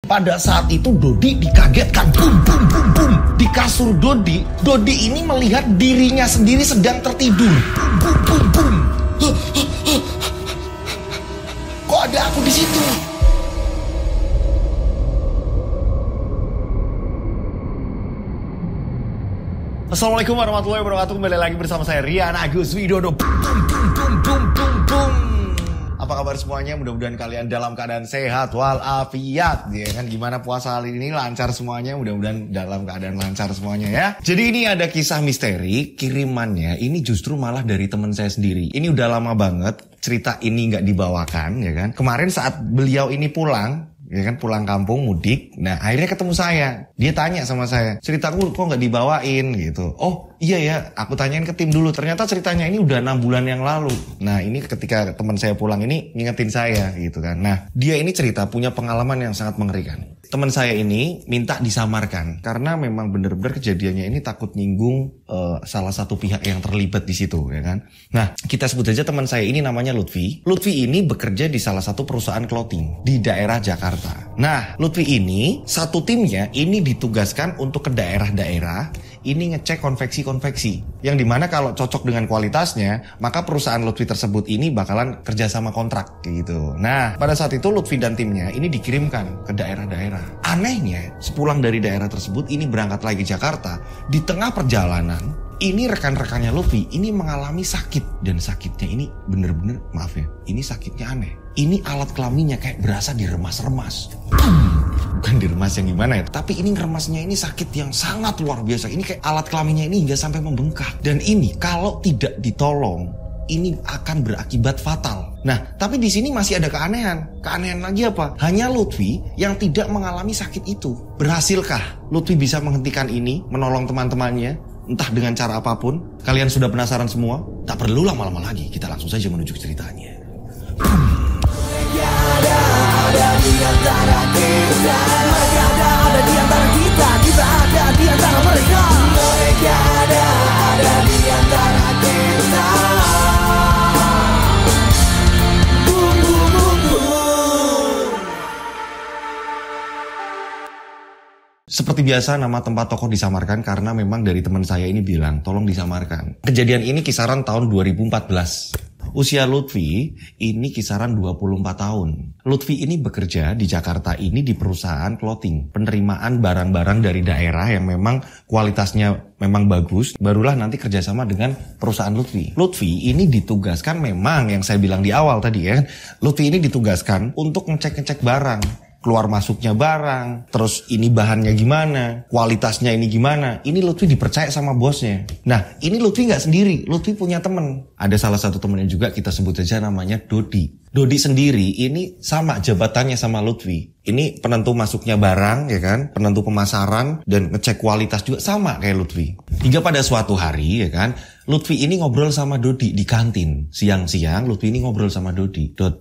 Pada saat itu Dodi dikagetkan, bum bum bum bum. Di kasur Dodi ini melihat dirinya sendiri sedang tertidur. Bum bum bum bum. Kok ada aku di situ? Assalamualaikum warahmatullahi wabarakatuh. Kembali lagi bersama saya Rian Agus Widodo. Bum bum bum bum bum bum. Apa kabar semuanya? Mudah-mudahan kalian dalam keadaan sehat walafiat, ya kan? Gimana puasa kali ini? Lancar semuanya? Mudah-mudahan dalam keadaan lancar semuanya ya. Jadi ini ada kisah misteri, kirimannya ini justru malah dari teman saya sendiri. Ini udah lama banget cerita ini nggak dibawakan, ya kan? Kemarin saat beliau ini pulang, ya kan, pulang kampung mudik. Nah akhirnya ketemu saya. Dia tanya sama saya, ceritaku kok nggak dibawain gitu. Oh iya ya, aku tanyain ke tim dulu. Ternyata ceritanya ini udah 6 bulan yang lalu. Nah ini ketika teman saya pulang ini ngingetin saya gitu kan. Nah dia ini cerita punya pengalaman yang sangat mengerikan. Teman saya ini minta disamarkan karena memang benar-benar kejadiannya ini takut nyinggung salah satu pihak yang terlibat di situ, ya kan. Nah kita sebut aja teman saya ini namanya Lutfi. Lutfi ini bekerja di salah satu perusahaan clothing di daerah Jakarta. Nah Lutfi ini satu timnya ini ditugaskan untuk ke daerah-daerah ini ngecek konveksi-konveksi yang dimana kalau cocok dengan kualitasnya maka perusahaan Lutfi tersebut ini bakalan kerjasama kontrak gitu. Nah pada saat itu Lutfi dan timnya ini dikirimkan ke daerah-daerah. Anehnya sepulang dari daerah tersebut ini berangkat lagi ke Jakarta. Di tengah perjalanan ini rekan-rekannya Lutfi ini mengalami sakit. Dan sakitnya ini bener-bener, maaf ya, ini sakitnya aneh. Ini alat kelaminnya kayak berasa diremas-remas. Bukan diremas yang gimana ya, tapi ini ngeremasnya ini sakit yang sangat luar biasa. Ini kayak alat kelaminnya ini hingga sampai membengkak. Dan ini kalau tidak ditolong, ini akan berakibat fatal. Nah, tapi di sini masih ada keanehan. Keanehan lagi apa? Hanya Lutfi yang tidak mengalami sakit itu. Berhasilkah Lutfi bisa menghentikan ini, menolong teman-temannya, entah dengan cara apapun? Kalian sudah penasaran semua? Tak perlu lama-lama lagi, kita langsung saja menuju ke ceritanya. Ada di antara kita, mereka ada di antara kita, kita ada di antara mereka. Mereka ada di antara kita. Seperti biasa nama tempat toko disamarkan karena memang dari teman saya ini bilang tolong disamarkan. Kejadian ini kisaran tahun 2014. Usia Lutfi ini kisaran 24 tahun. Lutfi ini bekerja di Jakarta ini di perusahaan clothing. Penerimaan barang-barang dari daerah yang memang kualitasnya memang bagus. Barulah nanti kerjasama dengan perusahaan Lutfi. Lutfi ini ditugaskan memang yang saya bilang di awal tadi ya. Lutfi ini ditugaskan untuk ngecek-ngecek barang. Keluar masuknya barang, terus ini bahannya gimana, kualitasnya ini gimana. Ini Lutfi dipercaya sama bosnya. Nah ini Lutfi nggak sendiri, Lutfi punya temen. Ada salah satu temennya juga kita sebut aja namanya Dodi. Dodi sendiri ini sama jabatannya sama Lutfi. Ini penentu masuknya barang ya kan, penentu pemasaran dan ngecek kualitas juga sama kayak Lutfi. Hingga pada suatu hari ya kan, Lutfi ini ngobrol sama Dodi di kantin. Siang-siang Lutfi ini ngobrol sama Dodi. Dod,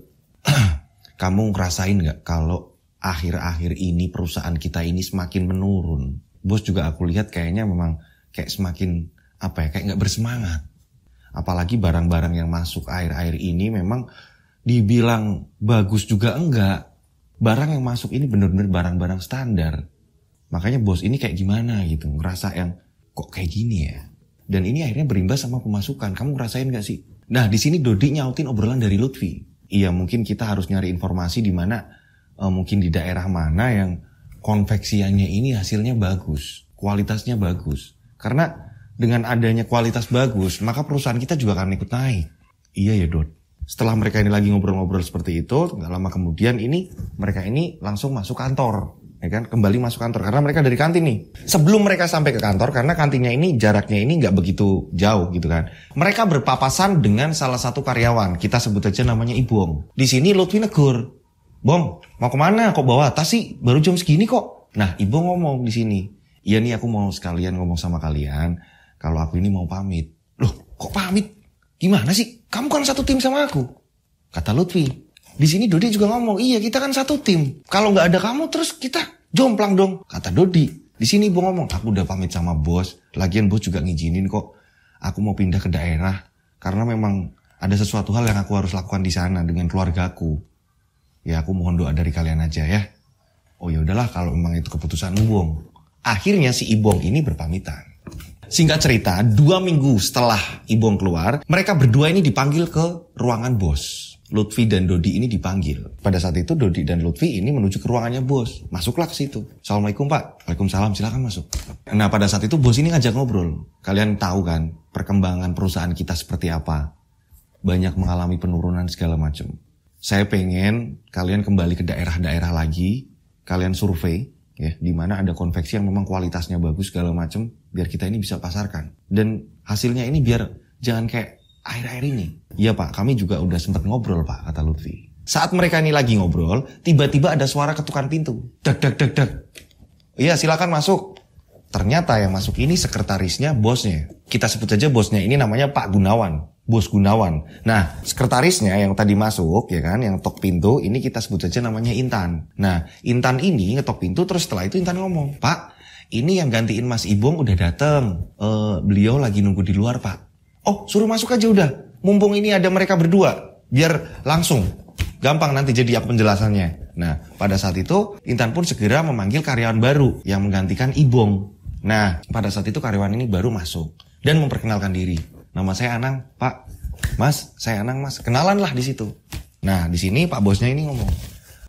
kamu ngerasain nggak kalau akhir-akhir ini perusahaan kita ini semakin menurun. Bos juga aku lihat kayaknya memang kayak semakin kayak nggak bersemangat. Apalagi barang-barang yang masuk akhir-akhir ini memang dibilang bagus juga enggak. Barang yang masuk ini benar-benar barang-barang standar. Makanya bos ini kayak gimana gitu, ngerasa yang kok kayak gini ya. Dan ini akhirnya berimbas sama pemasukan. Kamu ngerasain nggak sih? Nah di sini Dodi nyautin obrolan dari Lutfi. Iya mungkin kita harus nyari informasi di mana mungkin di daerah mana yang konveksiannya ini hasilnya bagus, kualitasnya bagus. Karena dengan adanya kualitas bagus, maka perusahaan kita juga akan ikut naik. Iya ya Dot. Setelah mereka ini lagi ngobrol-ngobrol seperti itu, gak lama kemudian mereka ini langsung masuk kantor. Ya kan? Kembali masuk kantor karena mereka dari kantin nih. Sebelum mereka sampai ke kantor, karena kantinnya ini jaraknya ini gak begitu jauh gitu kan. Mereka berpapasan dengan salah satu karyawan. Kita sebut aja namanya Ibong. Di sini Lutfi negur. Bong, mau kemana? Kok bawa tas sih? Baru jam segini kok. Nah, Ibu ngomong di sini. Iya nih aku mau sekalian ngomong sama kalian. Kalau aku ini mau pamit. Loh, kok pamit? Gimana sih? Kamu kan satu tim sama aku. Kata Lutfi. Di sini Dodi juga ngomong. Iya, kita kan satu tim. Kalau nggak ada kamu terus kita jomplang dong. Kata Dodi. Di sini Ibu ngomong. Aku udah pamit sama bos. Lagian bos juga ngizinin kok. Aku mau pindah ke daerah. Karena memang ada sesuatu hal yang aku harus lakukan di sana dengan keluargaku. Ya aku mohon doa dari kalian aja ya. Oh ya udahlah kalau memang itu keputusan Ibong. Akhirnya si Ibong ini berpamitan. Singkat cerita, 2 minggu setelah Ibong keluar, mereka berdua ini dipanggil ke ruangan bos. Lutfi dan Dodi ini dipanggil. Pada saat itu Dodi dan Lutfi ini menuju ke ruangannya bos. Masuklah ke situ. Assalamualaikum Pak. Waalaikumsalam, silakan masuk. Nah pada saat itu bos ini ngajak ngobrol. Kalian tahu kan perkembangan perusahaan kita seperti apa. Banyak mengalami penurunan segala macam. Saya pengen kalian kembali ke daerah-daerah lagi. Kalian survei. Ya, di mana ada konveksi yang memang kualitasnya bagus segala macam. Biar kita ini bisa pasarkan. Dan hasilnya ini biar jangan kayak akhir-akhir ini. Iya Pak, kami juga udah sempat ngobrol Pak, kata Lutfi. Saat mereka ini lagi ngobrol, tiba-tiba ada suara ketukan pintu. Dak, dak, dak, dak. Iya silakan masuk. Ternyata yang masuk ini sekretarisnya bosnya. Kita sebut saja bosnya ini namanya Pak Gunawan. Bos Gunawan. Nah, sekretarisnya yang tadi masuk, ya kan, yang tok pintu, ini kita sebut saja namanya Intan. Nah, Intan ini ngetok pintu, terus setelah itu Intan ngomong, Pak, ini yang gantiin Mas Ibong udah dateng. Beliau lagi nunggu di luar Pak. Oh, suruh masuk aja udah. Mumpung ini ada mereka berdua. Biar langsung. Gampang nanti jadi penjelasannya. Nah, pada saat itu Intan pun segera memanggil karyawan baru yang menggantikan Ibong. Nah, pada saat itu karyawan ini baru masuk dan memperkenalkan diri. Nama saya Anang, Pak. Mas, saya Anang, Mas. Kenalan lah di situ. Nah, di sini Pak bosnya ini ngomong,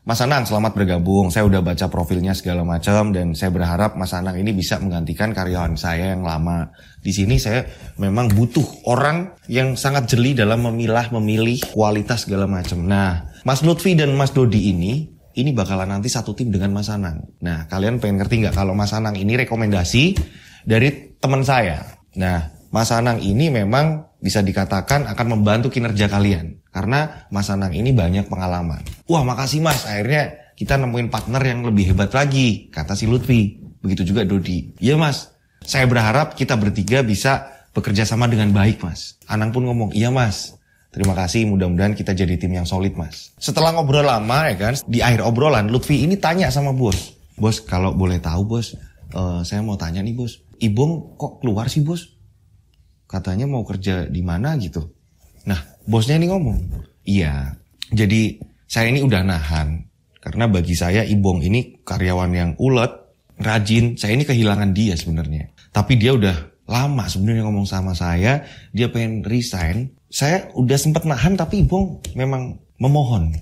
Mas Anang, selamat bergabung. Saya udah baca profilnya segala macam dan saya berharap Mas Anang ini bisa menggantikan karyawan saya yang lama. Di sini saya memang butuh orang yang sangat jeli dalam memilih kualitas segala macam. Nah, Mas Lutfi dan Mas Dodi ini bakalan nanti satu tim dengan Mas Anang. Nah, kalian pengen ngerti nggak kalau Mas Anang ini rekomendasi dari teman saya. Nah, Mas Anang ini memang bisa dikatakan akan membantu kinerja kalian. Karena Mas Anang ini banyak pengalaman. Wah makasih Mas, akhirnya kita nemuin partner yang lebih hebat lagi, kata si Lutfi. Begitu juga Dodi. Iya Mas, saya berharap kita bertiga bisa bekerja sama dengan baik Mas. Anang pun ngomong, iya Mas. Terima kasih, mudah-mudahan kita jadi tim yang solid Mas. Setelah ngobrol lama ya kan, di akhir obrolan Lutfi ini tanya sama bos. Bos, kalau boleh tahu bos, saya mau tanya nih bos. Ibong kok keluar sih bos? Katanya mau kerja di mana gitu. Nah, bosnya ini ngomong, iya, jadi saya ini udah nahan. Karena bagi saya Ibong ini karyawan yang ulet, rajin, saya ini kehilangan dia sebenarnya. Tapi dia udah lama sebenarnya ngomong sama saya, dia pengen resign. Saya udah sempat nahan tapi Ibong memang memohon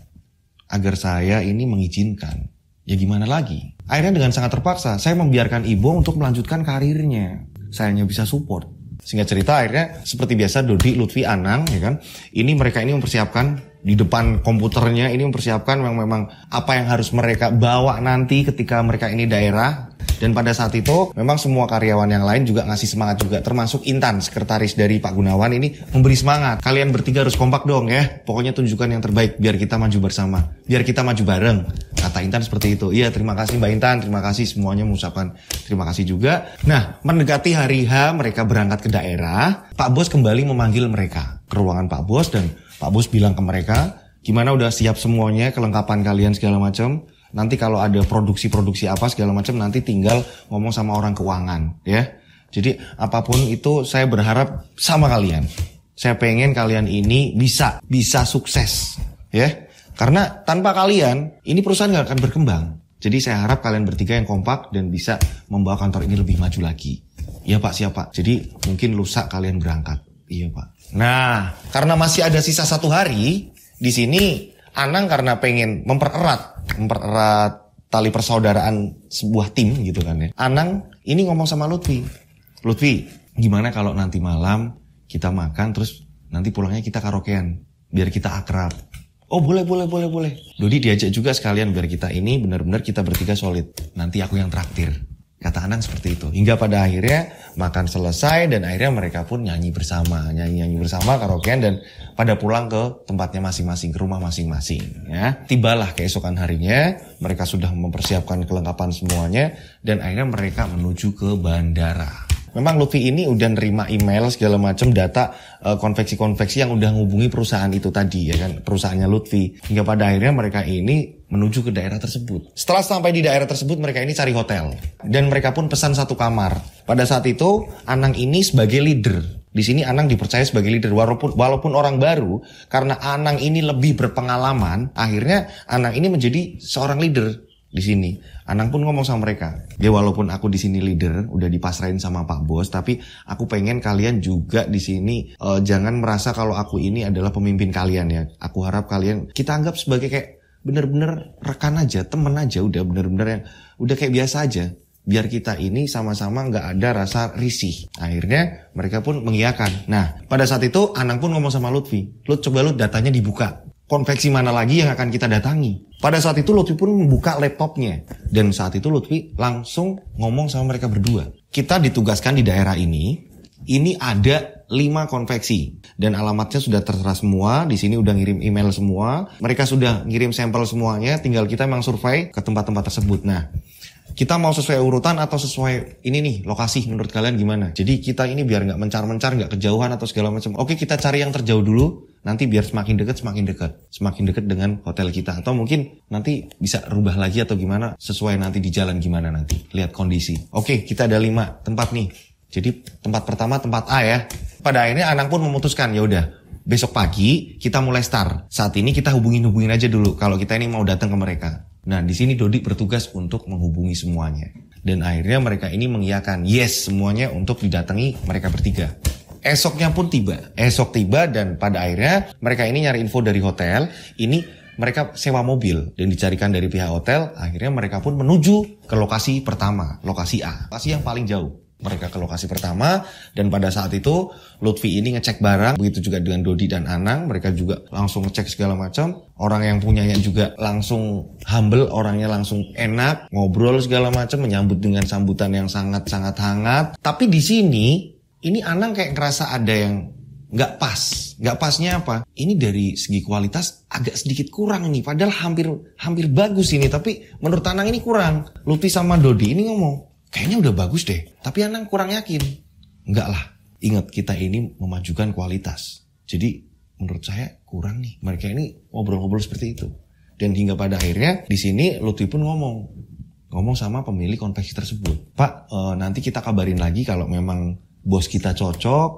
agar saya ini mengizinkan. Ya gimana lagi? Akhirnya dengan sangat terpaksa, saya membiarkan Ibong untuk melanjutkan karirnya. Saya hanya bisa support. Singkat cerita akhirnya seperti biasa Dodi, Lutfi, Anang ya kan. Ini mereka ini mempersiapkan di depan komputernya ini mempersiapkan memang apa yang harus mereka bawa nanti ketika mereka ini daerah. Dan pada saat itu memang semua karyawan yang lain juga ngasih semangat juga, termasuk Intan, sekretaris dari Pak Gunawan ini memberi semangat. Kalian bertiga harus kompak dong ya. Pokoknya tunjukkan yang terbaik biar kita maju bersama. Biar kita maju bareng. Kata Intan seperti itu. Iya, terima kasih Mbak Intan, terima kasih semuanya mengucapkan terima kasih juga. Nah, mendekati hari H mereka berangkat ke daerah, Pak Bos kembali memanggil mereka ke ruangan Pak Bos dan Pak Bos bilang ke mereka, gimana udah siap semuanya, kelengkapan kalian segala macam. Nanti kalau ada produksi-produksi apa segala macam nanti tinggal ngomong sama orang keuangan ya. Jadi apapun itu saya berharap sama kalian. Saya pengen kalian ini bisa sukses ya. Karena tanpa kalian ini perusahaan gak akan berkembang. Jadi saya harap kalian bertiga yang kompak dan bisa membawa kantor ini lebih maju lagi. Iya Pak, siap Pak. Jadi mungkin lusa kalian berangkat. Iya Pak. Nah, karena masih ada sisa 1 hari di sini Anang karena pengen mempererat tali persaudaraan sebuah tim gitu kan ya. Anang ini ngomong sama Lutfi, gimana kalau nanti malam kita makan terus nanti pulangnya kita karaokean biar kita akrab. Oh boleh. Dodi diajak juga sekalian biar kita ini benar-benar kita bertiga solid. Nanti aku yang traktir. Kata Anang seperti itu. Hingga pada akhirnya makan selesai dan akhirnya mereka pun nyanyi bersama karaokean dan pada pulang ke tempatnya masing-masing, ke rumah masing-masing ya. Tibalah keesokan harinya, mereka sudah mempersiapkan kelengkapan semuanya dan akhirnya mereka menuju ke bandara. Memang Lutfi ini udah nerima email segala macam data konveksi-konveksi yang udah ngubungi perusahaan itu tadi ya kan, perusahaannya Lutfi. Hingga pada akhirnya mereka ini menuju ke daerah tersebut. Setelah sampai di daerah tersebut mereka ini cari hotel dan mereka pun pesan 1 kamar. Pada saat itu Anang ini sebagai leader. Di sini Anang dipercaya sebagai leader walaupun orang baru, karena Anang ini lebih berpengalaman, akhirnya Anang ini menjadi seorang leader. di sini. Anang pun ngomong sama mereka, ya walaupun aku di sini leader, udah dipasrahin sama Pak Bos, tapi aku pengen kalian juga di sini jangan merasa kalau aku ini adalah pemimpin kalian ya. Aku harap kalian kita anggap sebagai kayak bener-bener rekan aja, temen aja, udah bener-bener yang udah kayak biasa aja. Biar kita ini sama-sama nggak ada rasa risih. Akhirnya mereka pun mengiyakan. Nah, pada saat itu Anang pun ngomong sama Lutfi, coba datanya dibuka. Konveksi mana lagi yang akan kita datangi? Pada saat itu Lutfi pun membuka laptopnya. Dan saat itu Lutfi langsung ngomong sama mereka berdua. Kita ditugaskan di daerah ini ada 5 konveksi. Dan alamatnya sudah tertera semua. Di sini udah ngirim email semua. Mereka sudah ngirim sampel semuanya. Tinggal kita memang survei ke tempat-tempat tersebut. Nah, kita mau sesuai urutan atau sesuai ini nih lokasi menurut kalian gimana? Jadi kita ini biar nggak mencar-mencar, nggak kejauhan atau segala macam. Oke, kita cari yang terjauh dulu. Nanti biar semakin dekat dengan hotel kita. Atau mungkin nanti bisa rubah lagi atau gimana sesuai nanti di jalan gimana nanti. Lihat kondisi. Oke, kita ada 5 tempat nih. Jadi tempat pertama tempat A ya. Pada akhirnya Anang pun memutuskan ya udah besok pagi kita mulai start. Saat ini kita hubungin aja dulu kalau kita ini mau datang ke mereka. Nah, di sini Dodi bertugas untuk menghubungi semuanya. Dan akhirnya mereka ini mengiyakan yes semuanya untuk didatangi mereka bertiga. Esoknya pun tiba. Esok tiba dan pada akhirnya mereka ini nyari info dari hotel. Ini mereka sewa mobil dan dicarikan dari pihak hotel. Akhirnya mereka pun menuju ke lokasi pertama, lokasi A. Lokasi yang paling jauh. Mereka ke lokasi pertama dan pada saat itu Lutfi ini ngecek barang, begitu juga dengan Dodi dan Anang, mereka juga langsung ngecek segala macam. Orang yang punyanya juga langsung humble, orangnya langsung enak, ngobrol segala macam, menyambut dengan sambutan yang sangat-sangat hangat. Tapi di sini ini Anang kayak ngerasa ada yang nggak pas. Nggak pasnya apa? Ini dari segi kualitas agak sedikit kurang ini, padahal hampir bagus ini, tapi menurut Anang ini kurang. Lutfi sama Dodi ini ngomong, kayaknya udah bagus deh, tapi Anang kurang yakin. Enggak lah, ingat kita ini memajukan kualitas. Jadi menurut saya kurang nih. Mereka ini ngobrol-ngobrol seperti itu. Dan hingga pada akhirnya di sini Lutfi pun ngomong sama pemilik konveksi tersebut. Pak, nanti kita kabarin lagi kalau memang bos kita cocok,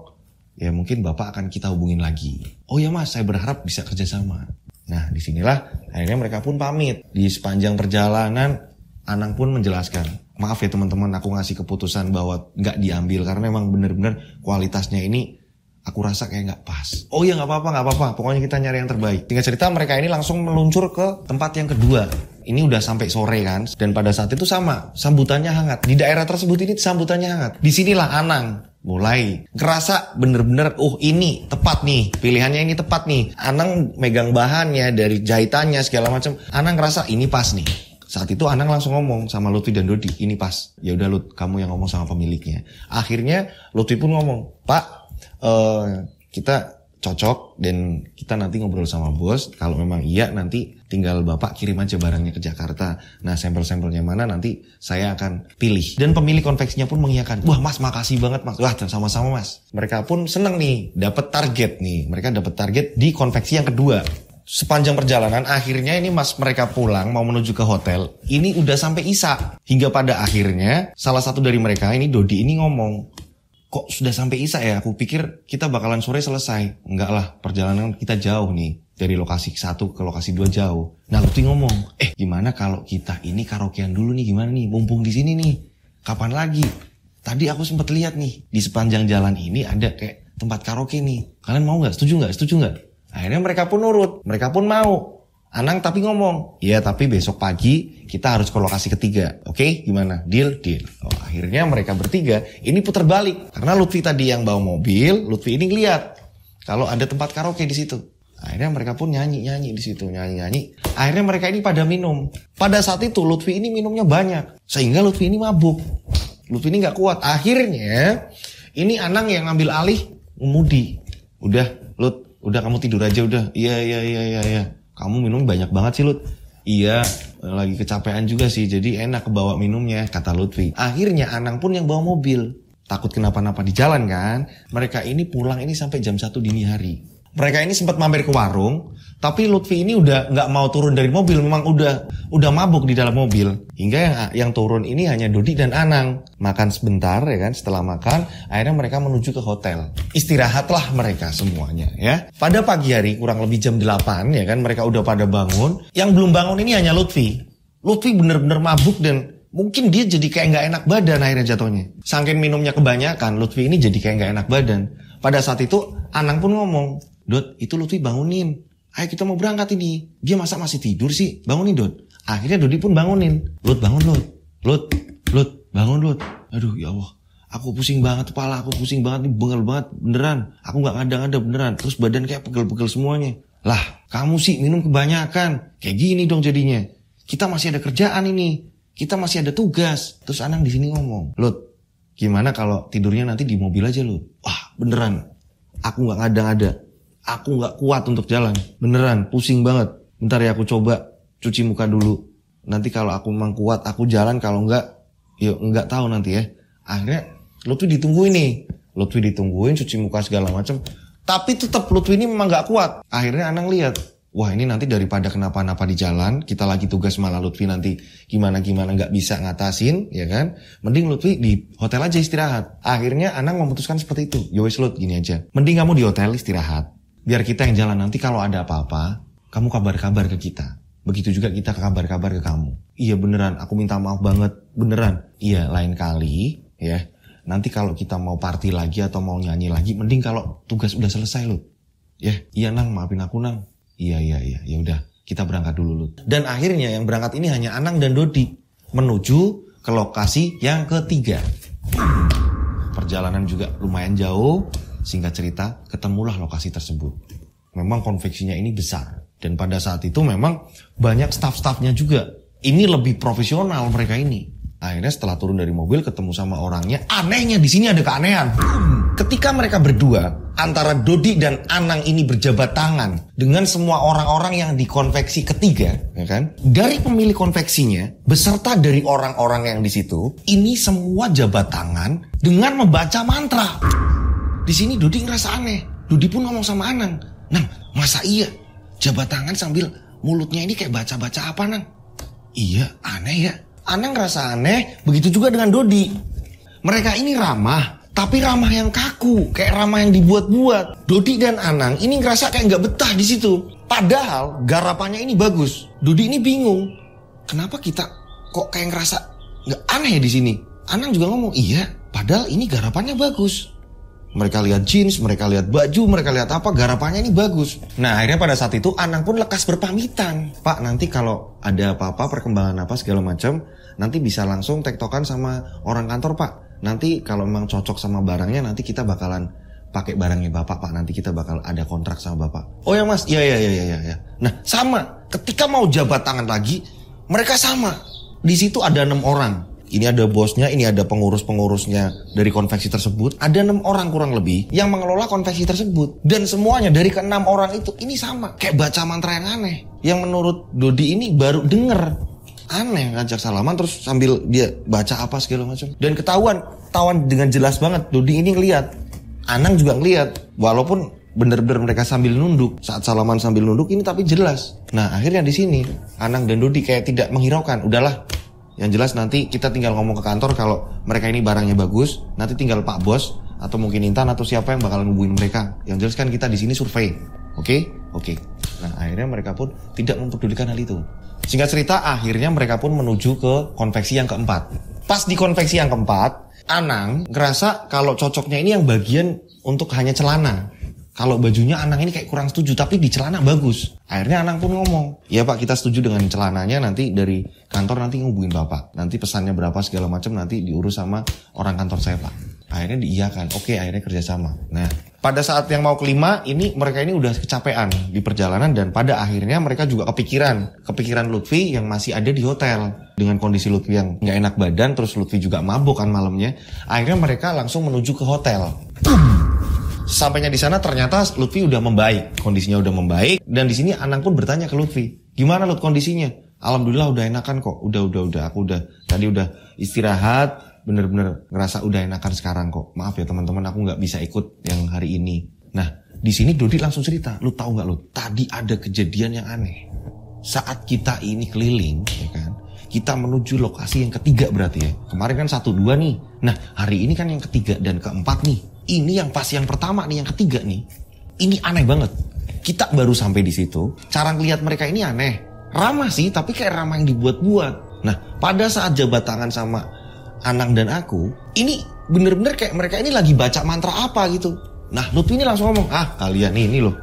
ya mungkin Bapak akan kita hubungin lagi. Oh ya Mas, saya berharap bisa kerjasama. Nah disinilah akhirnya mereka pun pamit. Di sepanjang perjalanan Anang pun menjelaskan, maaf ya teman-teman, aku ngasih keputusan bahwa nggak diambil karena memang benar-benar kualitasnya ini aku rasa kayak nggak pas. Oh ya nggak apa-apa, pokoknya kita nyari yang terbaik. Tinggal cerita mereka ini langsung meluncur ke tempat yang kedua. Ini udah sampai sore kan, dan pada saat itu sama, sambutannya hangat. Di daerah tersebut ini sambutannya hangat. Disinilah Anang mulai ngerasa bener-bener, ini tepat nih, pilihannya ini tepat nih. Anang megang bahannya dari jahitannya segala macam. Anang ngerasa ini pas nih. Saat itu Anang langsung ngomong sama Lutfi dan Dodi, ini pas. Ya udah Lut, kamu yang ngomong sama pemiliknya. Akhirnya Lutfi pun ngomong, Pak, kita cocok dan kita nanti ngobrol sama bos. Kalau memang iya nanti tinggal Bapak kirim aja barangnya ke Jakarta. Nah sampel-sampelnya mana nanti saya akan pilih. Dan pemilik konveksinya pun mengiyakan. Wah Mas, makasih banget Mas. Wah sama-sama Mas. Mereka pun seneng nih, dapat target nih. Mereka dapat target di konveksi yang kedua. Sepanjang perjalanan akhirnya ini Mas mereka pulang mau menuju ke hotel. Ini udah sampai Isya. Hingga pada akhirnya salah satu dari mereka ini Dodi ini ngomong, kok sudah sampai Isya ya? Aku pikir kita bakalan sore selesai. Enggak lah, perjalanan kita jauh nih. Dari lokasi 1 ke lokasi 2 jauh. Nah Lutfi ngomong, gimana kalau kita ini karaokean dulu nih, gimana nih? Mumpung di sini nih. Kapan lagi? Tadi aku sempat lihat nih di sepanjang jalan ini ada kayak tempat karaoke nih. Kalian mau nggak? Setuju nggak? Akhirnya mereka pun nurut, mereka pun mau. Anang tapi ngomong, iya tapi besok pagi kita harus ke lokasi ketiga. Oke, gimana? Deal? Oh, akhirnya mereka bertiga ini putar balik. Karena Lutfi tadi yang bawa mobil, Lutfi ini ngeliat kalau ada tempat karaoke di situ. Akhirnya mereka pun nyanyi di situ, nyanyi. Akhirnya mereka ini pada minum. Pada saat itu Lutfi ini minumnya banyak, sehingga Lutfi ini mabuk. Lutfi ini nggak kuat. Akhirnya ini Anang yang ngambil alih ngemudi. Udah kamu tidur aja udah. Iya. Kamu minum banyak banget sih Lut. Iya, lagi kecapean juga sih. Jadi enak kebawa minumnya, kata Lutfi. Akhirnya Anang pun yang bawa mobil. Takut kenapa-napa di jalan kan. Mereka ini pulang ini sampai jam 1 dini hari. Mereka ini sempat mampir ke warung, tapi Lutfi ini udah nggak mau turun dari mobil, memang udah mabuk di dalam mobil. Hingga yang turun ini hanya Dodi dan Anang. Makan sebentar ya kan, setelah makan, akhirnya mereka menuju ke hotel. Istirahatlah mereka semuanya ya. Pada pagi hari kurang lebih jam 8 ya kan, mereka udah pada bangun. Yang belum bangun ini hanya Lutfi. Lutfi bener-bener mabuk dan mungkin dia jadi kayak nggak enak badan akhirnya jatuhnya. Saking minumnya kebanyakan, Lutfi ini jadi kayak nggak enak badan. Pada saat itu Anang pun ngomong, Dot, itu Lutfi bangunin. Ayo kita mau berangkat ini. Dia masa masih tidur sih? Bangunin Dot. Akhirnya Dodi pun bangunin. Lut bangun Lut. Lut bangun Lut. Aduh ya Allah. Aku pusing banget kepala. Aku pusing banget nih. Bengal banget. Beneran. Aku gak ngada-ngada beneran. Terus badan kayak pegel-pegel semuanya. Lah kamu sih minum kebanyakan. Kayak gini dong jadinya. Kita masih ada kerjaan ini. Kita masih ada tugas. Terus Anang di sini ngomong. Lut. Gimana kalau tidurnya nanti di mobil aja Lut. Wah beneran. Aku gak ngada-ngada. Aku gak kuat untuk jalan. Beneran, pusing banget. Bentar ya aku coba cuci muka dulu. Nanti kalau aku memang kuat, aku jalan. Kalau enggak, yuk enggak tahu nanti ya. Akhirnya Lutfi ditungguin nih. Lutfi ditungguin, cuci muka segala macam. Tapi tetap Lutfi ini memang gak kuat. Akhirnya Anang lihat. Wah ini nanti daripada kenapa-napa di jalan. Kita lagi tugas malah Lutfi nanti gimana-gimana gak bisa ngatasin. Ya kan. Mending Lutfi di hotel aja istirahat. Akhirnya Anang memutuskan seperti itu. Yowes Lut gini aja. Mending kamu di hotel istirahat. Biar kita yang jalan nanti kalau ada apa-apa, kamu kabar-kabar ke kita. Begitu juga kita kabar-kabar ke kamu. Iya beneran, aku minta maaf banget. Beneran. Iya lain kali ya. Nanti kalau kita mau party lagi atau mau nyanyi lagi, mending kalau tugas udah selesai Lut. Ya, iya Nang, maafin aku Nang. Iya. Ya udah, kita berangkat dulu Lut. Dan akhirnya yang berangkat ini hanya Anang dan Dodi. Menuju ke lokasi yang ketiga. Perjalanan juga lumayan jauh. Singkat cerita, ketemulah lokasi tersebut. Memang konveksinya ini besar. Dan pada saat itu memang banyak staff-staffnya juga. Ini lebih profesional mereka ini. Akhirnya setelah turun dari mobil ketemu sama orangnya. Anehnya di sini ada keanehan. Ketika mereka berdua, antara Dodi dan Anang ini berjabat tangan dengan semua orang-orang yang di konveksi ketiga, ya kan? Dari pemilik konveksinya, beserta dari orang-orang yang di situ, ini semua jabat tangan dengan membaca mantra. Di sini Dodi ngerasa aneh. Dodi pun ngomong sama Anang, Nang, masa iya jabat tangan sambil mulutnya ini kayak baca-baca apa Nang? Iya, aneh ya. Anang ngerasa aneh, begitu juga dengan Dodi. Mereka ini ramah, tapi ramah yang kaku, kayak ramah yang dibuat-buat. Dodi dan Anang ini ngerasa kayak nggak betah di situ. Padahal garapannya ini bagus. Dodi ini bingung, kenapa kita kok kayak ngerasa nggak aneh di sini? Anang juga ngomong, iya, padahal ini garapannya bagus. Mereka lihat jeans, mereka lihat baju, mereka lihat apa, garapannya ini bagus. Nah akhirnya pada saat itu Anang pun lekas berpamitan. Pak nanti kalau ada apa-apa, perkembangan apa segala macam, nanti bisa langsung tektokan sama orang kantor Pak. Nanti kalau memang cocok sama barangnya, nanti kita bakalan pakai barangnya Bapak Pak. Nanti kita bakal ada kontrak sama Bapak. Oh ya Mas, iya. Nah sama, ketika mau jabat tangan lagi, mereka sama. Di situ ada 6 orang. Ini ada bosnya, ini ada pengurus-pengurusnya dari konveksi tersebut. Ada 6 orang kurang lebih yang mengelola konveksi tersebut. Dan semuanya dari ke-6 orang itu, ini sama. Kayak baca mantra yang aneh. Yang menurut Dodi ini baru denger. Aneh, ngajak salaman terus sambil dia baca apa segala macam. Dan ketahuan dengan jelas banget. Dodi ini ngeliat. Anang juga ngeliat. Walaupun bener-bener mereka sambil nunduk. Saat salaman sambil nunduk ini tapi jelas. Nah akhirnya di sini Anang dan Dodi kayak tidak menghiraukan. Udahlah. Yang jelas nanti kita tinggal ngomong ke kantor kalau mereka ini barangnya bagus. Nanti tinggal Pak Bos atau mungkin Intan atau siapa yang bakalan hubungin mereka. Yang jelas kan kita di sini survei. Oke. Nah akhirnya mereka pun tidak mempedulikan hal itu. Singkat cerita akhirnya mereka pun menuju ke konveksi yang keempat. Pas di konveksi yang keempat, Anang ngerasa kalau cocoknya ini yang bagian untuk hanya celana. Kalau bajunya Anang ini kayak kurang setuju, tapi di celana bagus. Akhirnya Anang pun ngomong, ya Pak kita setuju dengan celananya, nanti dari kantor nanti ngubungin Bapak. Nanti pesannya berapa segala macam nanti diurus sama orang kantor saya Pak. Akhirnya diiyakan, oke akhirnya kerjasama. Nah pada saat yang mau kelima, ini mereka ini udah kecapean di perjalanan. Dan pada akhirnya mereka juga kepikiran Lutfi yang masih ada di hotel. Dengan kondisi Lutfi yang gak enak badan, terus Lutfi juga mabuk kan malamnya. Akhirnya mereka langsung menuju ke hotel. Sampainya di sana ternyata Lutfi udah membaik, kondisinya udah membaik. Dan di sini Anang pun bertanya ke Lutfi, gimana Lut kondisinya? Alhamdulillah udah enakan kok, udah. Aku tadi udah istirahat, bener-bener ngerasa udah enakan sekarang kok. Maaf ya teman-teman, aku nggak bisa ikut yang hari ini. Nah di sini Dodi langsung cerita, lu tahu nggak lu? Tadi ada kejadian yang aneh. Saat kita ini keliling, ya kan? Kita menuju lokasi yang ketiga berarti ya. Kemarin kan 1, 2 nih. Nah hari ini kan yang ketiga dan keempat nih. Ini yang pas yang pertama nih, yang ketiga nih. Ini aneh banget. Kita baru sampai di situ. Cara ngelihat mereka ini aneh. ramah sih, tapi kayak ramah yang dibuat-buat. Nah, pada saat jabat tangan sama Anang dan aku, ini bener-bener kayak mereka ini lagi baca mantra apa gitu. Nah, Lutfi ini langsung ngomong, kalian ini loh,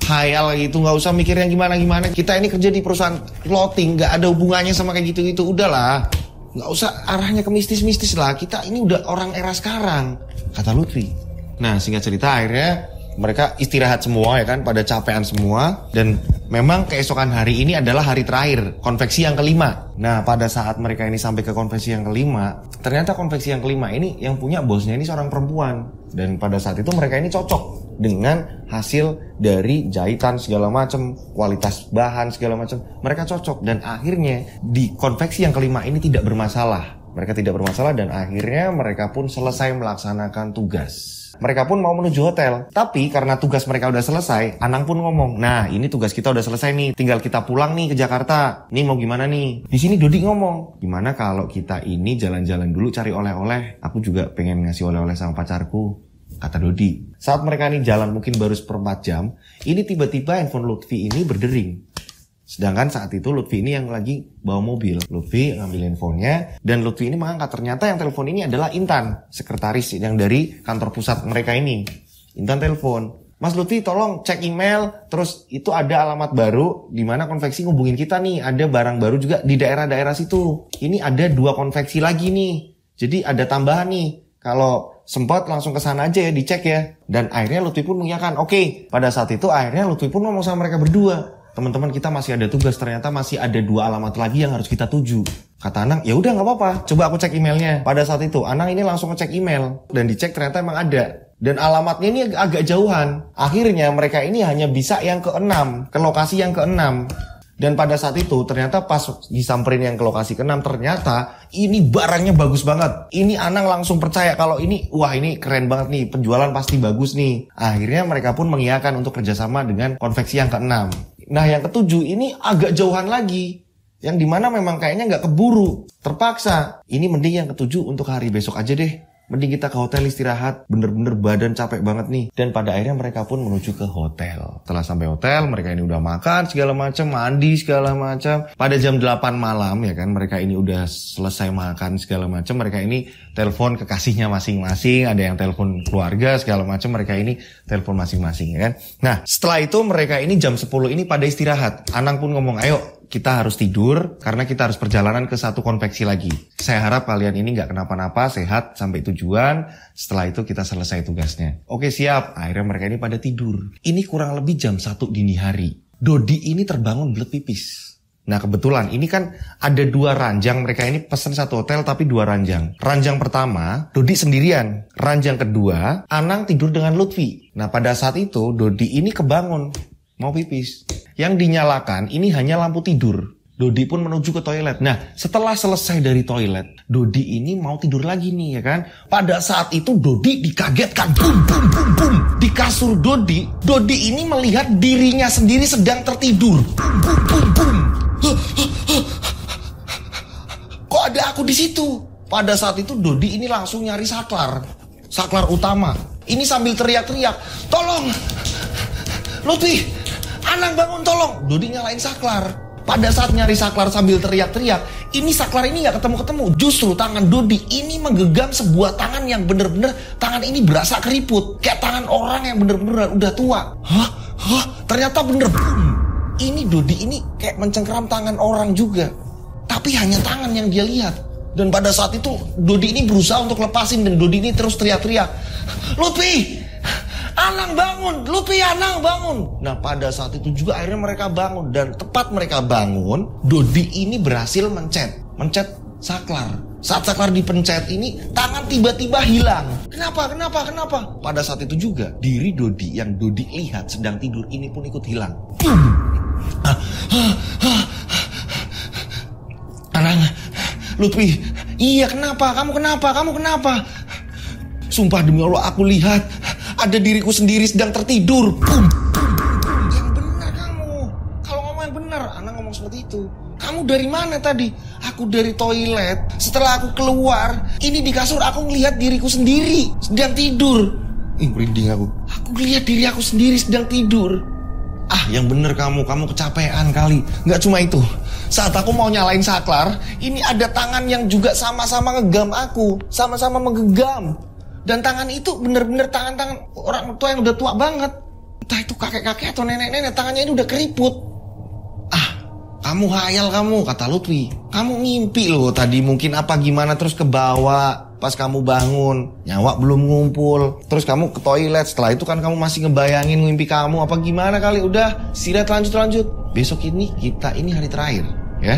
hayal gitu, nggak usah mikir yang gimana-gimana. Kita ini kerja di perusahaan clothing, nggak ada hubungannya sama kayak gitu-gitu. Udahlah, nggak usah arahnya ke mistis-mistis lah. Kita ini udah orang era sekarang, kata Lutfi. Nah, singkat cerita akhirnya mereka istirahat semua ya kan, pada capean semua. Dan memang keesokan hari ini adalah hari terakhir, konveksi yang kelima. Nah, pada saat mereka ini sampai ke konveksi yang kelima, ternyata konveksi yang kelima ini yang punya bosnya ini seorang perempuan. Dan pada saat itu mereka ini cocok dengan hasil dari jahitan segala macam, kualitas bahan segala macam. Mereka cocok dan akhirnya di konveksi yang kelima ini tidak bermasalah. Mereka tidak bermasalah dan akhirnya mereka pun selesai melaksanakan tugas. Mereka pun mau menuju hotel. Tapi karena tugas mereka udah selesai, Anang pun ngomong, nah ini tugas kita udah selesai nih, tinggal kita pulang nih ke Jakarta. Nih mau gimana nih? Di sini Dodi ngomong, gimana kalau kita ini jalan-jalan dulu cari oleh-oleh? Aku juga pengen ngasih oleh-oleh sama pacarku, kata Dodi. Saat mereka ini jalan mungkin baru seperempat jam, ini tiba-tiba handphone Lutfi ini berdering. Sedangkan saat itu Lutfi ini yang lagi bawa mobil. Lutfi ngambil handphonenya dan Lutfi ini mengangkat. Ternyata yang telepon ini adalah Intan, sekretaris yang dari kantor pusat mereka ini. Intan telepon, Mas Lutfi tolong cek email. Terus itu ada alamat baru di mana konveksi ngubungin kita nih. Ada barang baru juga di daerah-daerah situ. Ini ada 2 konveksi lagi nih. Jadi ada tambahan nih. Kalau sempat langsung ke sana aja ya, dicek ya. Dan akhirnya Lutfi pun mengiyakan. Oke. Pada saat itu akhirnya Lutfi pun ngomong sama mereka berdua. Teman-teman, kita masih ada tugas, ternyata masih ada 2 alamat lagi yang harus kita tuju. Kata Anang, ya udah nggak apa-apa, coba aku cek emailnya. Pada saat itu Anang ini langsung ngecek email dan dicek ternyata emang ada. Dan alamatnya ini agak jauhan. Akhirnya mereka ini hanya bisa yang ke-6, ke lokasi yang ke-6. Dan pada saat itu ternyata pas disamperin yang ke lokasi ke-6, ternyata ini barangnya bagus banget. Ini Anang langsung percaya kalau ini, wah ini keren banget nih, penjualan pasti bagus nih. Akhirnya mereka pun mengiyakan untuk kerjasama dengan konveksi yang ke-6. Nah yang ke-7 ini agak jauhan lagi. Yang dimana memang kayaknya nggak keburu. Terpaksa. Ini mending yang ke-7 untuk hari besok aja deh. Mending kita ke hotel istirahat. Bener-bener badan capek banget nih. Dan pada akhirnya mereka pun menuju ke hotel. Setelah sampai hotel, mereka ini udah makan segala macam, mandi segala macam. Pada jam 8 malam ya kan, mereka ini udah selesai makan segala macam. Mereka ini telepon kekasihnya masing-masing. Ada yang telepon keluarga segala macam. Mereka ini telepon masing-masing ya kan. Nah setelah itu mereka ini jam 10 ini pada istirahat. Anang pun ngomong, ayo kita harus tidur karena kita harus perjalanan ke satu konveksi lagi. Saya harap kalian ini gak kenapa-napa, sehat sampai tujuan. Setelah itu kita selesai tugasnya. Oke siap. Akhirnya mereka ini pada tidur. Ini kurang lebih jam 1 dini hari. Dodi ini terbangun belet pipis. Nah kebetulan ini kan ada 2 ranjang. Mereka ini pesen satu hotel tapi 2 ranjang. Ranjang pertama Dodi sendirian. Ranjang kedua Anang tidur dengan Lutfi. Nah pada saat itu Dodi ini kebangun mau pipis. Yang dinyalakan ini hanya lampu tidur. Dodi pun menuju ke toilet. Nah setelah selesai dari toilet, Dodi ini mau tidur lagi nih ya kan. Pada saat itu Dodi dikagetkan. Bum bum bum bum. Di kasur Dodi ini melihat dirinya sendiri sedang tertidur. Bum bum bum bum. Kok ada aku di situ? Pada saat itu Dodi ini langsung nyari saklar utama. Ini sambil teriak-teriak, tolong Lutfi, Anang bangun tolong. Dodi nyalain saklar. Pada saat nyari saklar sambil teriak-teriak, ini saklar ini gak ketemu-ketemu. Justru tangan Dodi ini menggenggam sebuah tangan yang bener-bener, tangan ini berasa keriput. Kayak tangan orang yang bener-bener udah tua. Ternyata bener. Ini Dodi ini kayak mencengkeram tangan orang juga. Tapi hanya tangan yang dia lihat. Dan pada saat itu Dodi ini berusaha untuk lepasin. Dan Dodi ini terus teriak-teriak, Lutfi, Anang bangun, Lutfi, Anang bangun. Nah pada saat itu juga akhirnya mereka bangun. Dan tepat mereka bangun, Dodi ini berhasil mencet saklar. Saat saklar dipencet ini, tangan tiba-tiba hilang. Kenapa? Pada saat itu juga diri Dodi yang Dodi lihat sedang tidur ini pun ikut hilang. Anang, Lutfi, iya kenapa? Kamu kenapa? Sumpah demi Allah aku lihat ada diriku sendiri sedang tertidur. Yang benar kamu. Kalau ngomong yang benar, Anang ngomong seperti itu. Kamu dari mana tadi? Aku dari toilet. Setelah aku keluar, ini di kasur aku ngelihat diriku sendiri sedang tidur. Merinding aku. Aku ngelihat diri aku sendiri sedang tidur. Ah, yang bener kamu kecapean kali. Nggak cuma itu. Saat aku mau nyalain saklar, ini ada tangan yang juga sama-sama ngegam aku. Sama-sama menggenggam. Dan tangan itu bener-bener tangan-tangan orang tua yang udah tua banget. Entah itu kakek-kakek atau nenek-nenek, tangannya ini udah keriput. Ah, kamu hayal kamu, kata Lutfi. Kamu ngimpi loh tadi mungkin apa gimana terus ke bawah. Pas kamu bangun, nyawa belum ngumpul. Terus kamu ke toilet, setelah itu kan kamu masih ngebayangin mimpi kamu. Apa gimana kali, udah istirahat lanjut. Besok ini ini hari terakhir ya.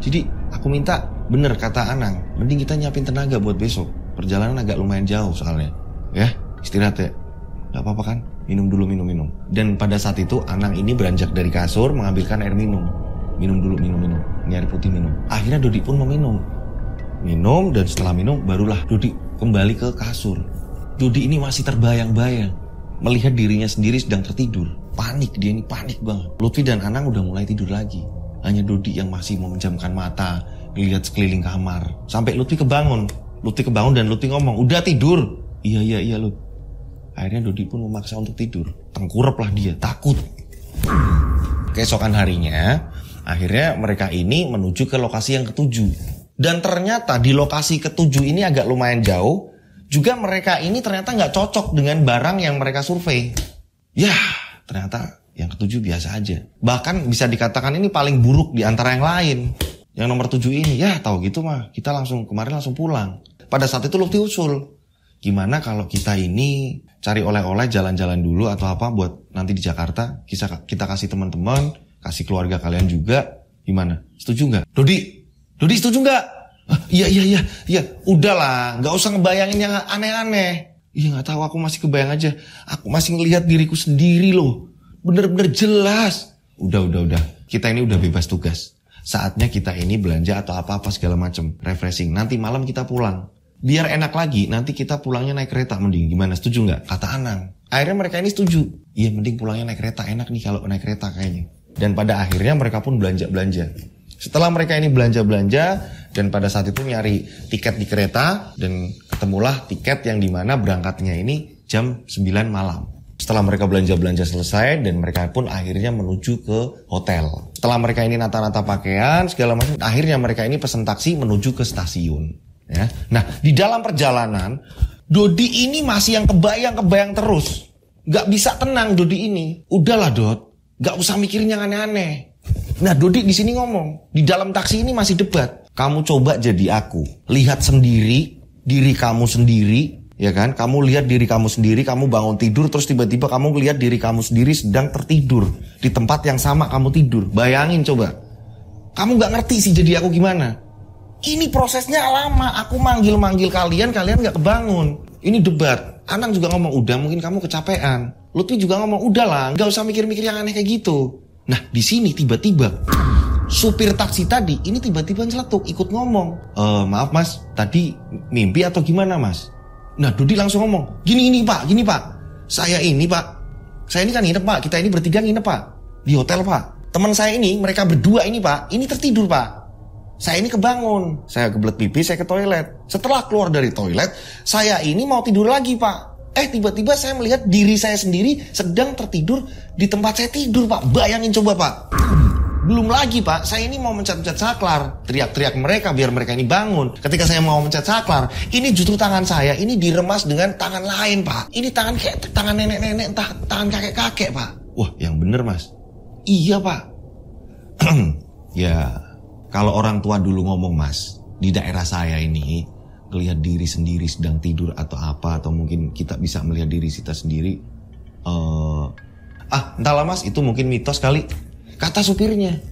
Jadi aku minta bener kata Anang, mending kita nyiapin tenaga buat besok. Perjalanan agak lumayan jauh soalnya. Ya, istirahat ya. Gak apa-apa kan? Minum dulu, minum. Dan pada saat itu Anang ini beranjak dari kasur mengambilkan air minum. Minum dulu. Ini air putih minum. Akhirnya Dodi pun meminum. Minum, dan setelah minum barulah Dodi kembali ke kasur. Dodi ini masih terbayang-bayang melihat dirinya sendiri sedang tertidur. Panik, dia ini panik banget. Lutfi dan Anang udah mulai tidur lagi. Hanya Dodi yang masih memejamkan mata, melihat sekeliling kamar. Sampai Lutfi kebangun dan Lutfi ngomong, udah tidur? Iya Lut. Akhirnya Dodi pun memaksa untuk tidur. Tengkurap lah dia, takut. Keesokan harinya, akhirnya mereka ini menuju ke lokasi yang ketujuh. Dan ternyata di lokasi ketujuh ini agak lumayan jauh. Juga mereka ini ternyata nggak cocok dengan barang yang mereka survei. Ya, ternyata yang ketujuh biasa aja. Bahkan bisa dikatakan ini paling buruk di antara yang lain. Yang nomor 7 ini, ya tahu gitu mah, kita kemarin langsung pulang. Pada saat itu Lutfi usul, gimana kalau kita ini cari oleh-oleh jalan-jalan dulu atau apa buat nanti di Jakarta. Kita kasih teman-teman, kasih keluarga kalian juga. Gimana? Setuju nggak? Dodi setuju nggak? Iya. Udahlah, nggak usah ngebayangin yang aneh-aneh. Iya nggak tahu, aku masih kebayang aja. Aku masih ngelihat diriku sendiri loh. Bener-bener jelas. Udah. Kita ini udah bebas tugas. Saatnya kita ini belanja atau apa-apa segala macam, refreshing. Nanti malam kita pulang. Biar enak lagi, nanti kita pulangnya naik kereta mending. Gimana, setuju nggak? Kata Anang. Akhirnya mereka ini setuju. Iya, mending pulangnya naik kereta. Enak nih kalau naik kereta kayaknya. Dan pada akhirnya mereka pun belanja-belanja. Setelah mereka ini belanja-belanja dan pada saat itu nyari tiket di kereta dan ketemulah tiket yang dimana berangkatnya ini jam 9 malam. Setelah mereka belanja-belanja selesai dan mereka pun akhirnya menuju ke hotel. Setelah mereka ini nata-nata pakaian segala macam, akhirnya mereka ini pesen taksi menuju ke stasiun. Ya. Nah, di dalam perjalanan Dodi ini masih yang kebayang terus. Gak bisa tenang Dodi ini. Udahlah Dot, gak usah mikirin yang aneh-aneh. Nah, Dodi di sini ngomong, di dalam taksi ini masih debat. Kamu coba jadi aku, lihat sendiri diri kamu sendiri, ya kan? Kamu lihat diri kamu sendiri, kamu bangun tidur terus tiba-tiba kamu lihat diri kamu sendiri sedang tertidur di tempat yang sama kamu tidur. Bayangin coba. Kamu nggak ngerti sih jadi aku gimana? Ini prosesnya lama. Aku manggil kalian nggak kebangun. Ini debat. Anang juga ngomong, udah mungkin kamu kecapean. Lutfi juga ngomong, udahlah, nggak usah mikir-mikir yang aneh kayak gitu. Nah, di sini tiba-tiba supir taksi tadi ini tiba-tiba nyeletuk ikut ngomong. Maaf mas, tadi mimpi atau gimana mas? Nah, Dodi langsung ngomong, gini pak. Saya ini kan nginep pak. Kita ini bertiga nginep pak di hotel pak. Teman saya ini, mereka berdua ini pak, ini tertidur pak. Saya ini kebangun, saya kebelet pipi, saya ke toilet. Setelah keluar dari toilet, saya ini mau tidur lagi pak. Tiba-tiba saya melihat diri saya sendiri sedang tertidur di tempat saya tidur, Pak. Bayangin coba, Pak. Belum lagi, Pak. Saya ini mau mencet-mencet saklar. Teriak-teriak mereka biar mereka ini bangun. Ketika saya mau mencet saklar, ini justru tangan saya ini diremas dengan tangan lain, Pak. Ini tangan kayak tangan nenek-nenek, entah tangan kakek-kakek, Pak. Wah, yang bener, Mas. Iya, Pak. Ya, kalau orang tua dulu ngomong, Mas, di daerah saya ini melihat diri sendiri sedang tidur atau apa, atau mungkin kita bisa melihat diri kita sendiri. Entahlah mas, itu mungkin mitos kali, kata supirnya.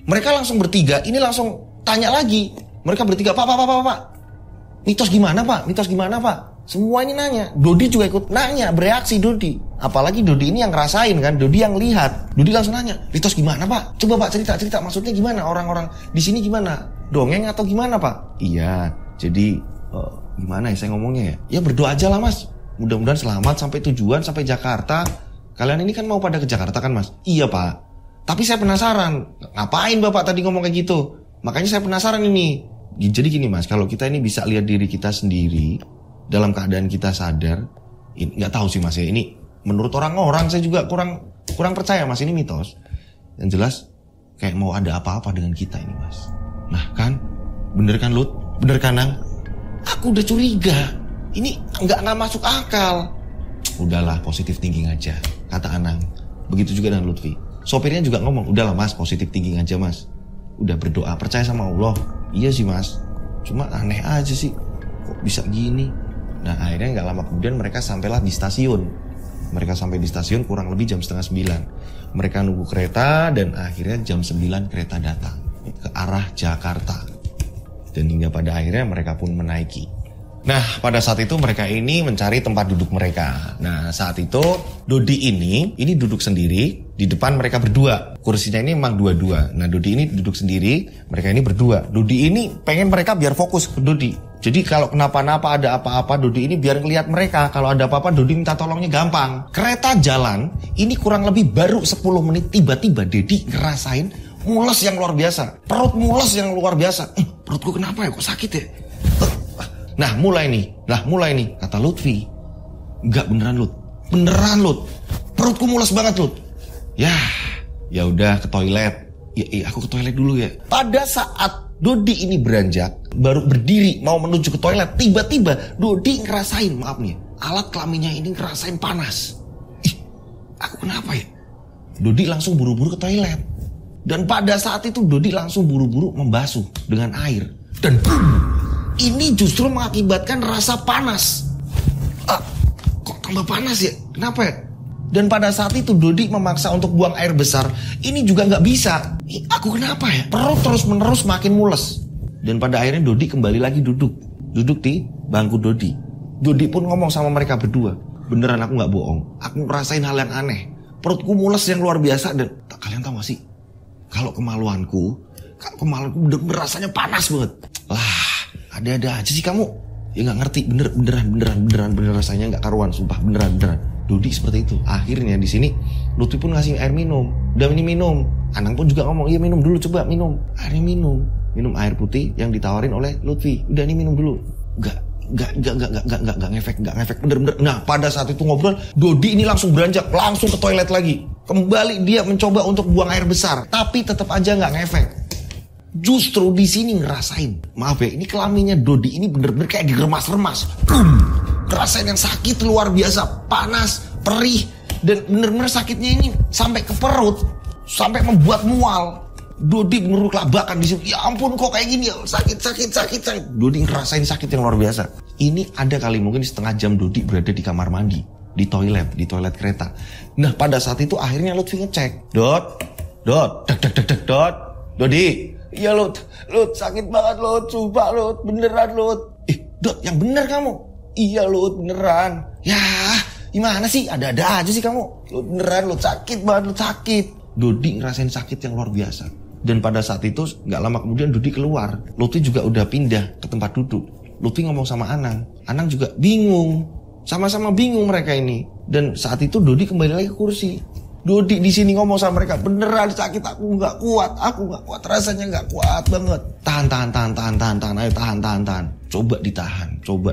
Mereka langsung bertiga, ini langsung tanya lagi. Mereka bertiga, Pak. Mitos gimana pak? Semua ini nanya. Dodi juga ikut nanya, bereaksi Dodi. Apalagi Dodi ini yang ngerasain kan, Dodi yang lihat. Dodi langsung nanya, mitos gimana pak? Coba pak cerita, maksudnya gimana? Orang-orang di sini gimana? Dongeng atau gimana pak? Iya, jadi gimana ya saya ngomongnya ya? Ya berdoa aja lah mas. Mudah-mudahan selamat sampai tujuan, sampai Jakarta. Kalian ini kan mau pada ke Jakarta kan mas? Iya pak. Tapi saya penasaran, ngapain bapak tadi ngomong kayak gitu? Makanya saya penasaran ini. Jadi gini mas, kalau kita ini bisa lihat diri kita sendiri dalam keadaan kita sadar, nggak tahu sih mas ya. Ini menurut orang-orang saya juga kurang kurang percaya mas, ini mitos. Yang jelas kayak mau ada apa-apa dengan kita ini mas. Nah kan, bener kan Lut? Bener kan Nang? Aku udah curiga. Ini nggak masuk akal. Udahlah, positif thinking aja, kata Anang. Begitu juga dengan Lutfi. Sopirnya juga ngomong, udahlah mas, positif thinking aja mas. Udah berdoa, percaya sama Allah. Iya sih mas, cuma aneh aja sih, kok bisa gini. Nah akhirnya nggak lama kemudian mereka sampailah di stasiun. Mereka sampai di stasiun kurang lebih jam 8:30. Mereka nunggu kereta dan akhirnya jam 9 kereta datang ke arah Jakarta. Dan hingga pada akhirnya mereka pun menaiki. Nah pada saat itu mereka ini mencari tempat duduk mereka. Nah saat itu Dodi ini duduk sendiri di depan mereka berdua. Kursinya ini memang dua-dua. Nah Dodi ini duduk sendiri, mereka ini berdua. Dodi ini pengen mereka biar fokus ke Dodi. Jadi kalau kenapa-napa ada apa-apa Dodi ini biar ngeliat mereka. Kalau ada apa-apa Dodi minta tolongnya gampang. Kereta jalan ini kurang lebih baru 10 menit tiba-tiba Dedi ngerasain mules yang luar biasa. Perut mules yang luar biasa. Perutku kenapa ya, kok sakit ya? Nah mulai nih kata Lutfi. Enggak beneran Lut. Beneran Lut. Perutku mules banget Lut. Ya udah ke toilet. Ya aku ke toilet dulu ya. Pada saat Dodi ini beranjak, baru berdiri mau menuju ke toilet, tiba-tiba Dodi ngerasain, maaf nih, alat kelaminnya ini ngerasain panas. Ih, aku kenapa ya? Dodi langsung buru-buru ke toilet. Dan pada saat itu Dodi langsung buru-buru membasuh dengan air. Dan boom, ini justru mengakibatkan rasa panas. Kok tambah panas ya? Kenapa ya? Dan pada saat itu Dodi memaksa untuk buang air besar. Ini juga gak bisa. Aku kenapa ya? Perut terus-menerus makin mules. Dan pada akhirnya Dodi kembali lagi duduk di bangku Dodi. Dodi pun ngomong sama mereka berdua. Beneran aku gak bohong. Aku ngerasain hal yang aneh. Perutku mules yang luar biasa. Dan kalian tahu gak sih? Kalau kemaluanku bener-bener rasanya panas banget. Lah, ada-ada aja sih kamu. Ya gak ngerti, beneran rasanya gak karuan, sumpah beneran. Dodi seperti itu. Akhirnya di sini Lutfi pun ngasih air minum. Udah ini minum. Anang pun juga ngomong, iya minum dulu, coba minum. Akhirnya minum air putih yang ditawarin oleh Lutfi. Udah ini minum dulu. Gak ngefek, bener-bener. Nah pada saat itu ngobrol, Dodi ini langsung beranjak, langsung ke toilet lagi. Kembali dia mencoba untuk buang air besar, tapi tetap aja gak ngefek. Justru di sini ngerasain, maaf ya, ini kelaminnya Dodi ini bener-bener kayak diremas-remas. Ngerasain yang sakit luar biasa, panas, perih, dan bener-bener sakitnya ini sampai ke perut, sampai membuat mual. Dodi menurut labakan di sini. Ya ampun kok kayak gini ya, sakit. Dodi ngerasain sakit yang luar biasa. Ini ada kali mungkin setengah jam Dodi berada di kamar mandi, di toilet kereta. Nah pada saat itu akhirnya Lutfi ngecek. Dot, Dodi. Iya Lut, sakit banget Lut, sumpah Lut, beneran Lut. Dot, yang bener kamu. Iya Lut, beneran. Ya, gimana sih? Ada-ada aja sih kamu. Lut, beneran Lut, sakit banget Lut, sakit. Dodi ngerasain sakit yang luar biasa. Dan pada saat itu gak lama kemudian Dodi keluar. Lutfi juga udah pindah ke tempat duduk. Lutfi ngomong sama Anang. Anang juga bingung. Sama-sama bingung mereka ini. Dan saat itu Dodi kembali lagi ke kursi. Dodi di sini ngomong sama mereka, beneran sakit, aku nggak kuat, rasanya nggak kuat banget. Tahan, ayo tahan. Coba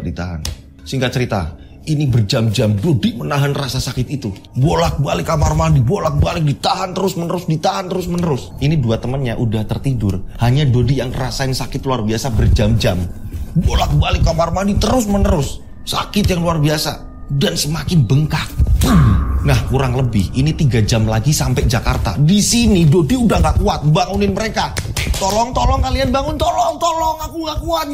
ditahan. Singkat cerita, ini berjam-jam Dodi menahan rasa sakit itu. Bolak-balik kamar mandi, ditahan terus menerus. Ini dua temannya udah tertidur, hanya Dodi yang rasain sakit luar biasa berjam-jam. Bolak-balik kamar mandi terus menerus, sakit yang luar biasa dan semakin bengkak. Nah kurang lebih ini 3 jam lagi sampai Jakarta. Di sini Dodi udah gak kuat, bangunin mereka. Tolong kalian bangun, tolong. Aku gak kuat,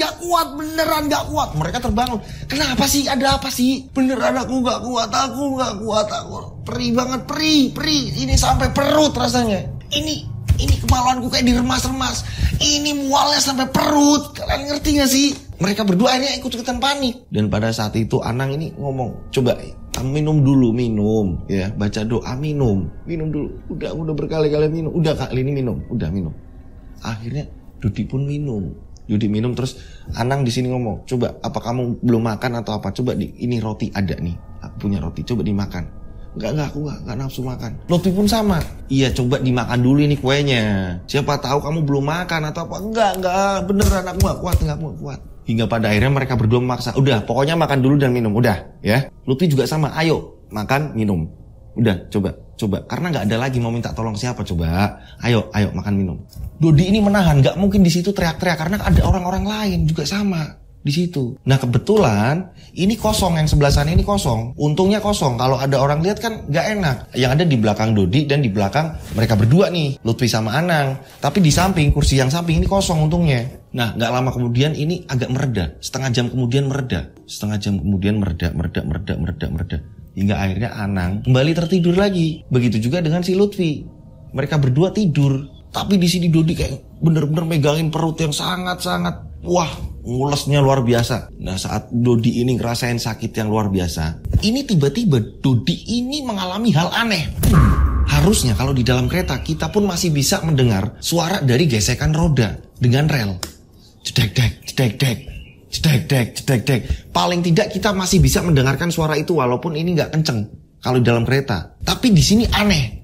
beneran gak kuat. Mereka terbangun. Kenapa sih? Ada apa sih? Beneran aku gak kuat. Aku perih banget, perih. Ini sampai perut rasanya. Ini kemaluanku kayak diremas-remas. Ini mualnya sampai perut. Kalian ngerti gak sih? Mereka berdua akhirnya ikut-ikutan panik. Dan pada saat itu Anang ini ngomong, coba minum dulu, ya, baca doa, minum dulu. Udah berkali-kali minum. Udah kali ini minum. Akhirnya Dodi pun minum. Terus Anang di sini ngomong, coba apa kamu belum makan atau apa? Coba ini roti ada nih. Aku punya roti, coba dimakan. Enggak, aku enggak nafsu makan. Lutfi pun sama. Iya, coba dimakan dulu ini kuenya. Siapa tahu kamu belum makan atau apa? Enggak, beneran aku enggak kuat. Hingga pada akhirnya mereka berdua memaksa. Udah, pokoknya makan dulu dan minum. Udah, ya. Lutfi juga sama. Ayo, makan, minum. Udah, coba. Coba, karena nggak ada lagi mau minta tolong siapa, coba. Ayo makan minum. Dodi ini menahan, nggak mungkin di situ teriak-teriak karena ada orang-orang lain juga sama di situ. Nah kebetulan ini kosong, yang sebelah sana ini kosong. Untungnya kosong. Kalau ada orang lihat kan nggak enak. Yang ada di belakang Dodi dan di belakang mereka berdua nih, Lutfi sama Anang. Tapi di samping, kursi yang samping ini kosong untungnya. Nah nggak lama kemudian ini agak mereda. Setengah jam kemudian mereda. Mereda. Hingga akhirnya Anang kembali tertidur lagi. Begitu juga dengan si Lutfi. Mereka berdua tidur. Tapi di sini Dodi kayak bener-bener megangin perut yang sangat-sangat, wah, ngulesnya luar biasa. Nah saat Dodi ini ngerasain sakit yang luar biasa, ini tiba-tiba Dodi ini mengalami hal aneh. Harusnya kalau di dalam kereta kita pun masih bisa mendengar suara dari gesekan roda dengan rel. Jedek. Paling tidak kita masih bisa mendengarkan suara itu walaupun ini nggak kenceng kalau di dalam kereta. Tapi di sini aneh.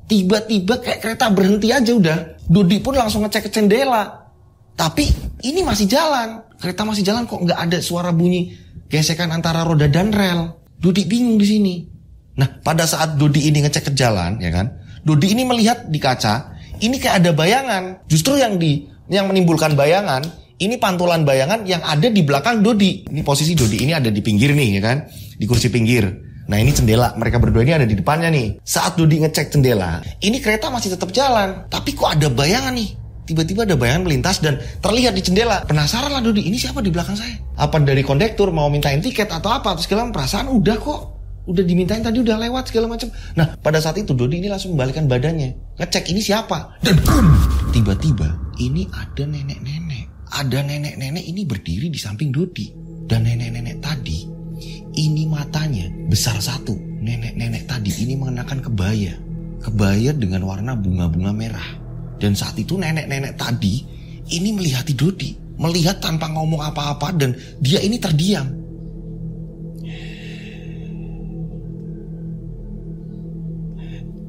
Tiba-tiba kayak kereta berhenti aja udah. Dodi pun langsung ngecek ke jendela. Tapi ini masih jalan. Kereta masih jalan kok nggak ada suara bunyi gesekan antara roda dan rel. Dodi bingung di sini. Nah, pada saat Dodi ini ngecek ke jalan, ya kan? Dodi ini melihat di kaca, ini kayak ada bayangan. Justru yang menimbulkan bayangan, ini pantulan bayangan yang ada di belakang Dodi. Ini posisi Dodi ini ada di pinggir nih, ya kan? Di kursi pinggir. Nah ini jendela, mereka berdua ini ada di depannya nih. Saat Dodi ngecek jendela, ini kereta masih tetap jalan. Tapi kok ada bayangan nih. Tiba-tiba ada bayangan melintas dan terlihat di jendela. Penasaran lah Dodi, ini siapa di belakang saya? Apa dari kondektur mau mintain tiket atau apa? Terus segala perasaan udah kok. Udah dimintain tadi, udah lewat segala macam. Nah pada saat itu Dodi ini langsung membalikkan badannya. Ngecek ini siapa? Dan tiba-tiba ini ada nenek-nenek. Ada nenek-nenek ini berdiri di samping Dodi. Dan nenek-nenek tadi ini matanya besar satu. Nenek-nenek tadi ini mengenakan kebaya. Kebaya dengan warna bunga-bunga merah. Dan saat itu nenek-nenek tadi ini melihati Dodi. Melihat tanpa ngomong apa-apa dan dia ini terdiam.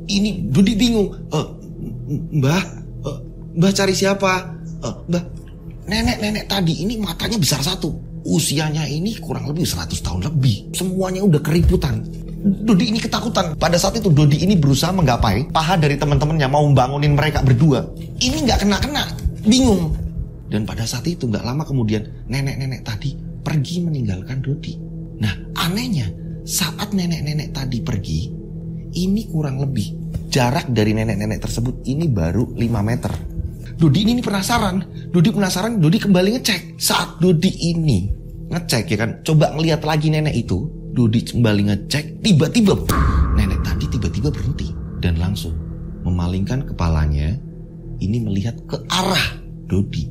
Ini Dodi bingung. Mbah cari siapa? Mbah, nenek-nenek tadi ini matanya besar satu. Usianya ini kurang lebih 100 tahun lebih. Semuanya udah keriputan. Dodi ini ketakutan. Pada saat itu Dodi ini berusaha menggapai paha dari teman-temannya mau bangunin mereka berdua. Ini nggak kena-kena. Bingung. Dan pada saat itu nggak lama kemudian nenek-nenek tadi pergi meninggalkan Dodi. Nah anehnya saat nenek-nenek tadi pergi, ini kurang lebih jarak dari nenek-nenek tersebut ini baru 5 meter. Dodi ini penasaran. Dodi kembali ngecek. Saat Dodi ini ngecek ya kan, coba ngelihat lagi nenek itu. Dodi kembali ngecek, tiba-tiba nenek tadi tiba-tiba berhenti dan langsung memalingkan kepalanya ini melihat ke arah Dodi.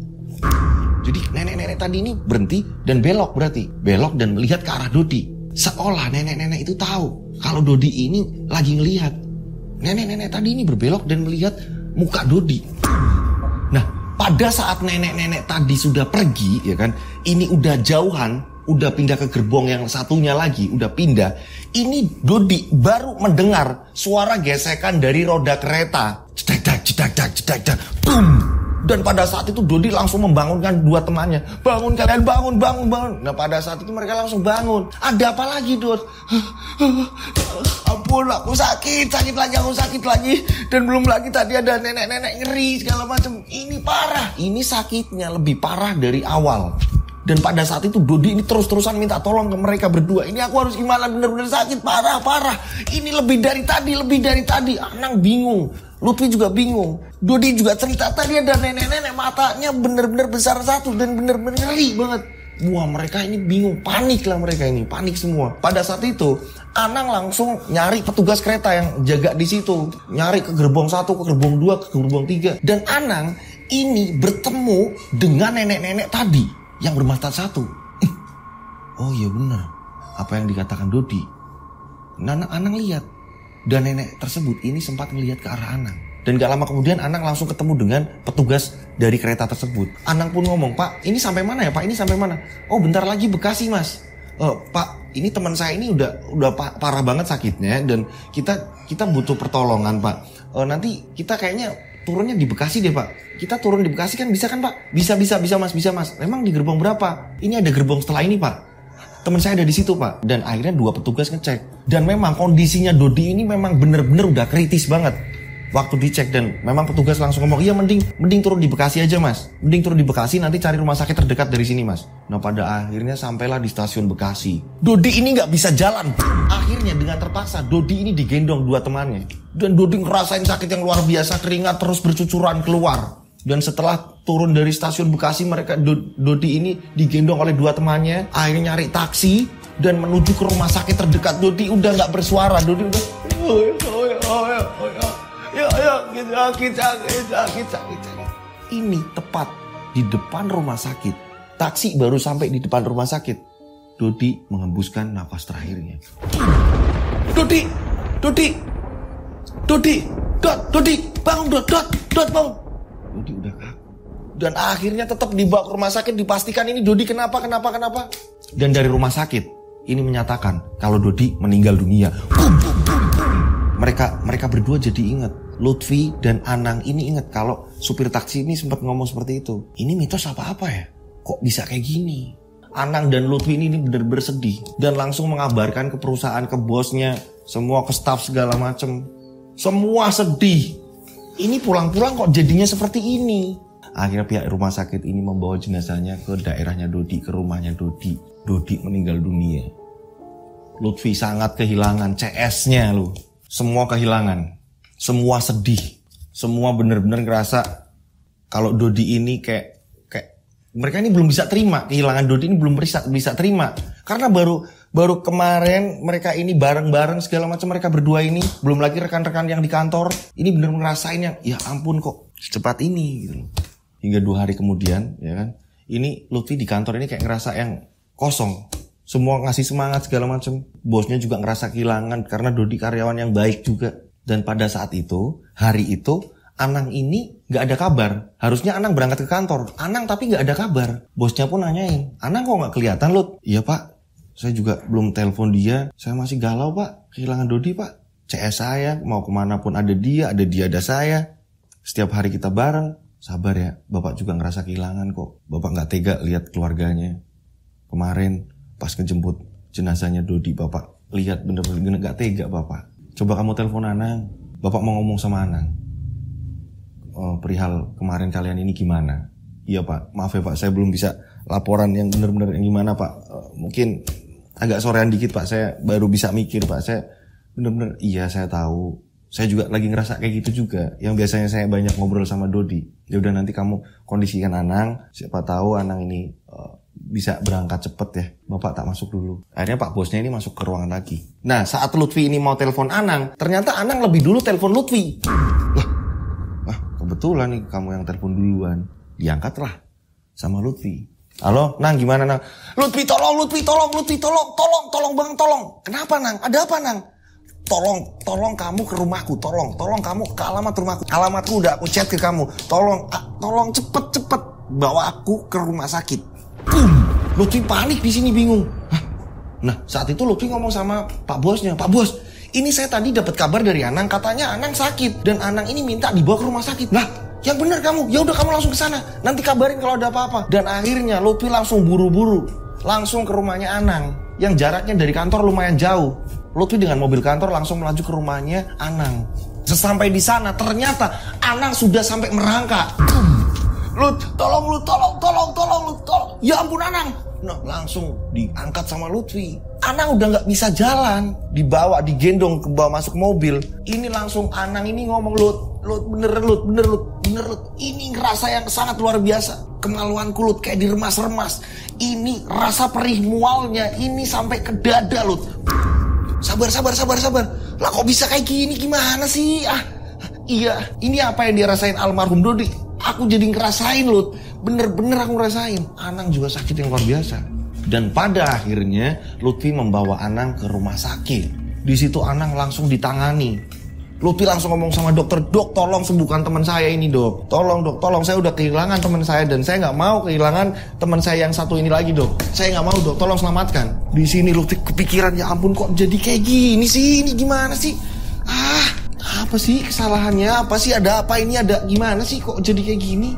Jadi nenek-nenek tadi ini berhenti dan belok, berarti belok dan melihat ke arah Dodi. Seolah nenek-nenek itu tahu kalau Dodi ini lagi ngelihat. Nenek-nenek tadi ini berbelok dan melihat muka Dodi. Nah, pada saat nenek-nenek tadi sudah pergi, ya kan, ini udah jauhan, udah pindah ke gerbong yang satunya lagi, udah pindah. Ini Dodi baru mendengar suara gesekan dari roda kereta. Cedak, boom. Dan pada saat itu Dodi langsung membangunkan dua temannya. Bangun kalian, bangun. Nah pada saat itu mereka langsung bangun. Ada apa lagi, Dod? Ampun, aku sakit lagi. Dan belum lagi tadi ada nenek-nenek ngeri segala macam. Ini parah. Ini sakitnya lebih parah dari awal. Dan pada saat itu Dodi ini terus-terusan minta tolong ke mereka berdua. Ini aku harus gimana, bener-bener sakit parah. Ini lebih dari tadi. Anang bingung. Lutfi juga bingung. Dodi juga cerita tadi ada nenek-nenek matanya bener-bener besar satu dan bener-bener ngeri banget. Wah, mereka ini bingung, panik semua. Pada saat itu Anang langsung nyari petugas kereta yang jaga di situ, nyari ke gerbong 1, ke gerbong 2, ke gerbong 3. Dan Anang ini bertemu dengan nenek-nenek tadi yang bermata satu. Oh iya benar, apa yang dikatakan Dodi. Anang lihat. Dan nenek tersebut ini sempat melihat ke arah Anang. Dan gak lama kemudian Anang langsung ketemu dengan petugas dari kereta tersebut. Anang pun ngomong, Pak ini sampai mana ya Pak, ini sampai mana? Oh bentar lagi Bekasi Mas. Pak ini teman saya ini udah parah banget sakitnya. Dan kita butuh pertolongan Pak. Nanti kita kayaknya turunnya di Bekasi deh Pak. Kita turun di Bekasi kan bisa kan Pak? Bisa Mas. Memang di gerbong berapa? Ini ada gerbong setelah ini Pak. Teman saya ada di situ Pak. Dan akhirnya 2 petugas ngecek. Dan memang kondisinya Dodi ini memang bener-bener udah kritis banget. Waktu dicek dan memang petugas langsung ngomong, iya mending turun di Bekasi aja mas. Mending turun di Bekasi, nanti cari rumah sakit terdekat dari sini mas. Nah pada akhirnya sampailah di stasiun Bekasi. Dodi ini gak bisa jalan. Akhirnya dengan terpaksa Dodi ini digendong 2 temannya. Dan Dodi ngerasain sakit yang luar biasa, keringat terus bercucuran keluar. Dan setelah turun dari stasiun Bekasi, Dodi ini digendong oleh 2 temannya. Akhirnya nyari taksi dan menuju ke rumah sakit terdekat. Dodi udah gak bersuara. Dodi udah sakit. Ini tepat di depan rumah sakit. Taksi baru sampai di depan rumah sakit. Dodi menghembuskan nafas terakhirnya. Dodi, bangun, bangun. Dodi udah kaku. Dan akhirnya tetap dibawa ke rumah sakit, dipastikan ini Dodi kenapa. Dan dari rumah sakit ini menyatakan kalau Dodi meninggal dunia. Mereka berdua jadi ingat. Lutfi dan Anang ini ingat kalau supir taksi ini sempat ngomong seperti itu. Ini mitos apa ya? Kok bisa kayak gini? Anang dan Lutfi ini benar-benar sedih. Dan langsung mengabarkan ke perusahaan, ke bosnya, semua ke staff segala macem. Semua sedih. Ini pulang-pulang kok jadinya seperti ini. Akhirnya pihak rumah sakit ini membawa jenazahnya ke daerahnya Dodi, ke rumahnya Dodi. Dodi meninggal dunia. Lutfi sangat kehilangan CS-nya loh. Semua kehilangan. Semua sedih. Semua benar-benar ngerasa kalau Dodi ini kayak mereka ini belum bisa terima. Kehilangan Dodi ini belum bisa terima. Karena baru kemarin mereka ini bareng-bareng segala macam, mereka berdua ini. Belum lagi rekan-rekan yang di kantor. Ini benar-benar ngerasain yang ya ampun kok secepat ini gitu. Hingga 2 hari kemudian ya kan. Ini Lutfi di kantor ini kayak ngerasa yang kosong. Semua ngasih semangat segala macam. Bosnya juga ngerasa kehilangan karena Dodi karyawan yang baik juga. Dan pada saat itu, hari itu, Anang ini gak ada kabar. Harusnya Anang berangkat ke kantor. Anang tapi gak ada kabar. Bosnya pun nanyain, Anang kok gak kelihatan Lut? Iya pak, saya juga belum telepon dia. Saya masih galau pak, kehilangan Dodi pak. CS saya, mau kemana pun ada dia ada saya. Setiap hari kita bareng. Sabar ya, bapak juga ngerasa kehilangan kok. Bapak gak tega lihat keluarganya. Kemarin pas ngejemput jenazahnya Dodi, bapak lihat bener-bener gak tega bapak. Coba kamu telepon Anang. Bapak mau ngomong sama Anang. Perihal kemarin kalian ini gimana? Iya pak, maaf ya pak, saya belum bisa laporan yang benar-benar yang gimana pak. Mungkin agak sorean dikit pak, saya baru bisa mikir pak. Saya benar-benar, iya saya tahu. Saya juga lagi ngerasa kayak gitu juga. Yang biasanya saya banyak ngobrol sama Dodi. Ya udah nanti kamu kondisikan Anang. Siapa tahu Anang ini bisa berangkat cepet ya. Bapak tak masuk dulu. Akhirnya pak bosnya ini masuk ke ruangan lagi. Nah saat Lutfi ini mau telepon Anang, ternyata Anang lebih dulu telepon Lutfi. Lah kebetulan nih kamu yang telepon duluan. Diangkatlah sama Lutfi. Halo Nang, gimana Nang? Lutfi tolong bang, tolong. Kenapa Nang? Ada apa Nang? Tolong kamu ke rumahku, tolong kamu ke alamat rumahku. Alamatku udah aku chat ke kamu. Tolong cepet bawa aku ke rumah sakit. Lutfi panik di sini bingung. Nah saat itu Lutfi ngomong sama pak bosnya, Pak Bos, ini saya tadi dapat kabar dari Anang, katanya Anang sakit dan Anang ini minta dibawa ke rumah sakit. Nah yang benar kamu, ya udah kamu langsung ke sana, nanti kabarin kalau ada apa-apa. Dan akhirnya Lutfi langsung buru-buru langsung ke rumahnya Anang yang jaraknya dari kantor lumayan jauh. Lutfi dengan mobil kantor langsung melaju ke rumahnya Anang. Sesampai di sana ternyata Anang sudah sampai merangkak. Lut, tolong. Ya ampun Anang. Nah, langsung diangkat sama Lutfi. Anang udah gak bisa jalan. Dibawa, digendong, ke bawah masuk mobil. Ini langsung Anang ini ngomong, Lut, bener Lut. Ini ngerasa yang sangat luar biasa. Kemaluanku Lut, kayak diremas-remas. Ini rasa perih mualnya, ini sampai ke dada Lut. Sabar. Lah kok bisa kayak gini, gimana sih? Iya, ini apa yang dia rasain almarhum Dodi. Aku jadi ngerasain Lut. Bener-bener aku ngerasain. Anang juga sakit yang luar biasa. Dan pada akhirnya Lutfi membawa Anang ke rumah sakit. Di situ Anang langsung ditangani. Lutfi langsung ngomong sama dokter, Dok tolong sembuhkan teman saya ini dok. Tolong dok, saya udah kehilangan teman saya. Dan saya gak mau kehilangan teman saya yang satu ini lagi dok. Saya gak mau dok, tolong selamatkan. Di sini Lutfi kepikiran, ya ampun kok jadi kayak gini sih. Ini gimana sih? Apa sih kesalahannya? Apa sih, ada apa ini, ada gimana sih kok jadi kayak gini?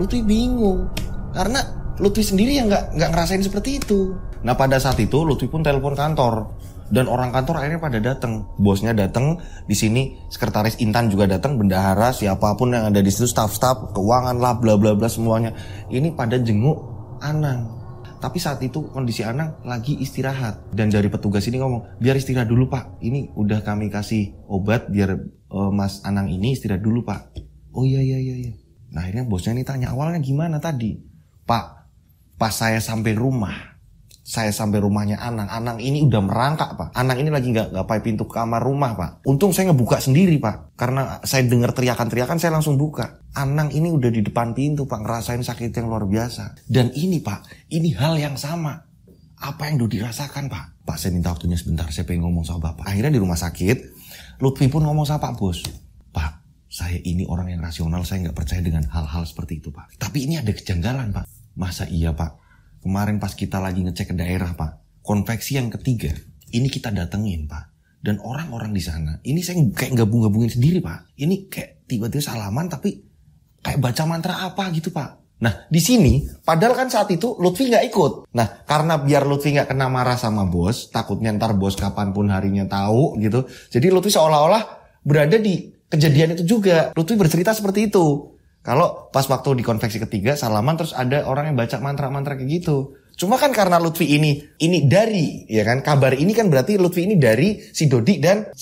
Lutfi bingung. Karena Lutfi sendiri yang nggak ngerasain seperti itu. Nah pada saat itu Lutfi pun telepon kantor dan orang kantor akhirnya pada datang. Bosnya datang, di sini sekretaris Intan juga datang, bendahara, siapapun yang ada di situ, staf-staf, keuangan lah, bla bla bla semuanya. Ini pada jenguk Anang. Tapi saat itu kondisi Anang lagi istirahat dan dari petugas ini ngomong, biar istirahat dulu Pak. Ini udah kami kasih obat biar Mas Anang ini istirahat dulu Pak. Oh iya. Nah akhirnya bosnya ini tanya, awalnya gimana tadi? Pak, pas saya sampai rumahnya Anang ini udah merangkak Pak. Anang ini lagi nggak gapai pintu kamar rumah Pak. Untung saya ngebuka sendiri Pak, karena saya dengar teriakan-teriakan saya langsung buka. Anang ini udah di depan pintu Pak, ngerasain sakit yang luar biasa. Dan ini Pak, ini hal yang sama. Apa yang udah dirasakan Pak? Pak saya minta waktunya sebentar, saya pengen ngomong sama Bapak. Akhirnya di rumah sakit, Lutfi pun ngomong sama Pak Bos. Pak, saya ini orang yang rasional, saya nggak percaya dengan hal-hal seperti itu Pak. Tapi ini ada kejanggalan Pak. Masa iya Pak? Kemarin pas kita lagi ngecek ke daerah Pak, konveksi yang ketiga, ini kita datengin Pak. Dan orang-orang di sana, ini saya kayak gabung-gabungin sendiri Pak. Ini kayak tiba-tiba salaman tapi kayak baca mantra apa gitu Pak. Nah di sini, padahal kan saat itu Lutfi nggak ikut. Nah karena biar Lutfi nggak kena marah sama bos, takutnya ntar bos kapanpun harinya tahu gitu. Jadi Lutfi seolah-olah berada di kejadian itu juga. Lutfi bercerita seperti itu. Kalau pas waktu di konveksi ketiga salaman terus ada orang yang baca mantra-mantra kayak gitu. Cuma kan karena Lutfi ini dari, ya kan, kabar ini kan berarti Lutfi ini dari si Dodi dan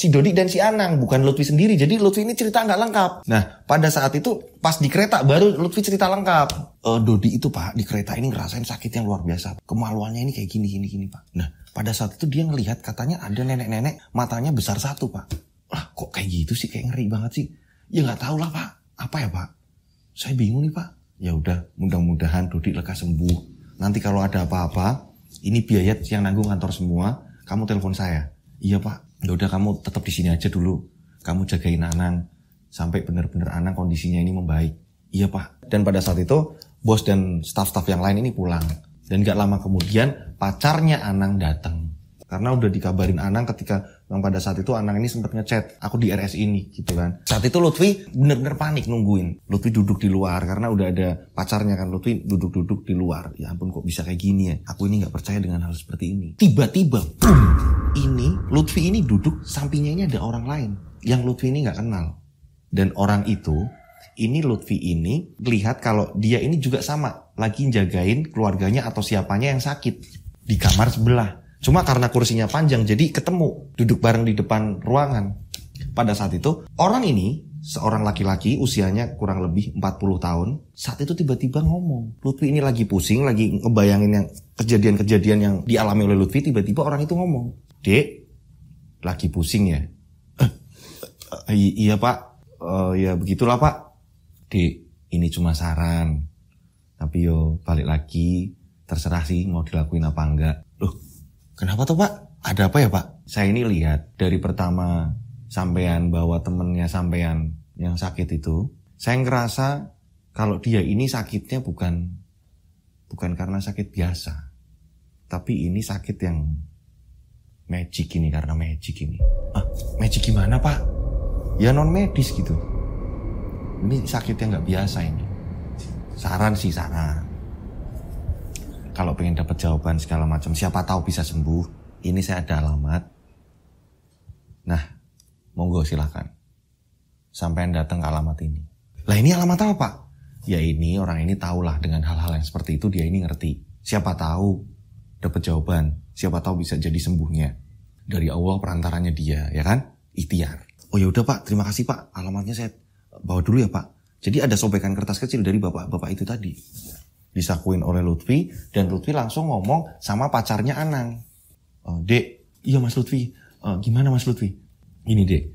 si Anang, bukan Lutfi sendiri. Jadi Lutfi ini cerita nggak lengkap. Nah pada saat itu pas di kereta baru Lutfi cerita lengkap. Dodi itu Pak di kereta ini ngerasain sakit yang luar biasa. Kemaluannya ini kayak gini Pak. Nah pada saat itu dia ngelihat katanya ada nenek-nenek matanya besar satu Pak. Lah kok kayak gitu sih, kayak ngeri banget sih. Ya nggak tahu lah Pak. Apa ya Pak? Saya bingung nih Pak. Ya udah, mudah-mudahan Dodi lekas sembuh. Nanti kalau ada apa-apa, ini biaya yang nanggung kantor semua. Kamu telepon saya. Iya Pak. Ya udah kamu tetap di sini aja dulu. Kamu jagain Anang sampai benar-benar Anang kondisinya ini membaik. Iya Pak. Dan pada saat itu bos dan staf-staf yang lain ini pulang. Dan gak lama kemudian pacarnya Anang datang. Karena udah dikabarin Anang ketika yang pada saat itu Anang ini sempat ngechat, aku di RS ini gitu kan. Saat itu Lutfi bener-bener panik nungguin. Lutfi duduk di luar karena udah ada pacarnya kan. Lutfi duduk di luar. Ya ampun kok bisa kayak gini ya. Aku ini gak percaya dengan hal seperti ini. Tiba-tiba boom, ini Lutfi ini duduk sampingnya ini ada orang lain yang Lutfi ini gak kenal. Dan orang itu, ini Lutfi ini lihat kalau dia ini juga sama, lagi jagain keluarganya atau siapanya yang sakit di kamar sebelah. Cuma karena kursinya panjang jadi ketemu, duduk bareng di depan ruangan. Pada saat itu orang ini, seorang laki-laki usianya kurang lebih 40 tahun, saat itu tiba-tiba ngomong. Lutfi ini lagi pusing, lagi ngebayangin yang kejadian-kejadian yang dialami oleh Lutfi, tiba-tiba orang itu ngomong, "Dek, lagi pusing ya?" Iya Pak, ya begitulah Pak. "Dek, ini cuma saran, tapi yo balik lagi, terserah sih mau dilakuin apa enggak." Loh, kenapa tuh Pak? Ada apa ya Pak? Saya ini lihat dari pertama sampean bawa temennya sampean yang sakit itu, saya ngerasa kalau dia ini sakitnya bukan karena sakit biasa, tapi ini sakit yang magic ini, karena magic ini. Ah, magic gimana Pak? Ya non medis gitu. Ini sakitnya nggak biasa ini. Saran sih saran. Kalau pengen dapat jawaban segala macam, siapa tahu bisa sembuh. Ini saya ada alamat. Nah, monggo silahkan. Sampean datang ke alamat ini. Lah ini alamat apa Pak? Ya ini orang ini tahulah dengan hal-hal yang seperti itu dia ini ngerti. Siapa tahu dapat jawaban. Siapa tahu bisa jadi sembuhnya. Dari Allah perantaranya dia, ya kan? Ikhtiar. Oh ya udah Pak, terima kasih Pak. Alamatnya saya bawa dulu ya Pak. Jadi ada sobekan kertas kecil dari bapak-bapak itu tadi. Disakuin oleh Lutfi, dan Lutfi langsung ngomong sama pacarnya Anang. "Dek, iya Mas Lutfi, gimana Mas Lutfi? Gini Dek,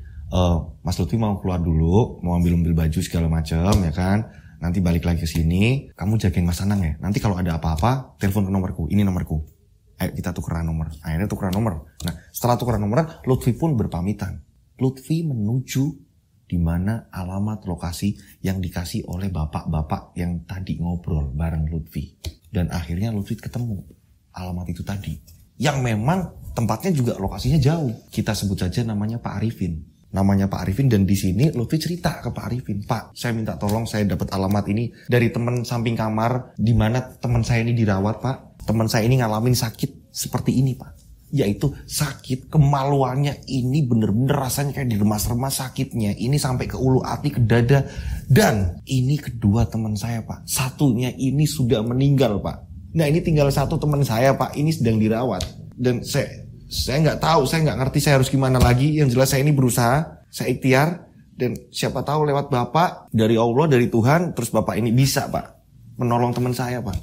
Mas Lutfi mau keluar dulu, mau ambil baju segala macam ya kan. Nanti balik lagi ke sini, kamu jagain Mas Anang ya. Nanti kalau ada apa-apa, telepon ke nomorku, ini nomorku. Ayo kita tukeran nomor." Akhirnya tukeran nomor. Nah setelah tukeran nomor, Lutfi pun berpamitan. Lutfi menuju di mana alamat lokasi yang dikasih oleh bapak-bapak yang tadi ngobrol bareng Lutfi. Dan akhirnya Lutfi ketemu alamat itu tadi. Yang memang tempatnya juga lokasinya jauh. Kita sebut saja namanya Pak Arifin. namanya Pak Arifin, dan di sini Lutfi cerita ke Pak Arifin, Pak, saya minta tolong, saya dapat alamat ini dari teman samping kamar di mana teman saya ini dirawat, Pak. Teman saya ini ngalamin sakit seperti ini, Pak. Yaitu sakit kemaluannya ini bener-bener rasanya kayak diremas-remas sakitnya. Ini sampai ke ulu hati, ke dada. Dan ini kedua teman saya, Pak. Satunya ini sudah meninggal, Pak. Nah, ini tinggal satu teman saya, Pak. Ini sedang dirawat. Dan saya nggak tahu, saya nggak ngerti saya harus gimana lagi. Yang jelas saya ini berusaha, saya ikhtiar. Dan siapa tahu lewat Bapak, dari Allah, dari Tuhan, terus Bapak ini bisa, Pak, menolong teman saya, Pak.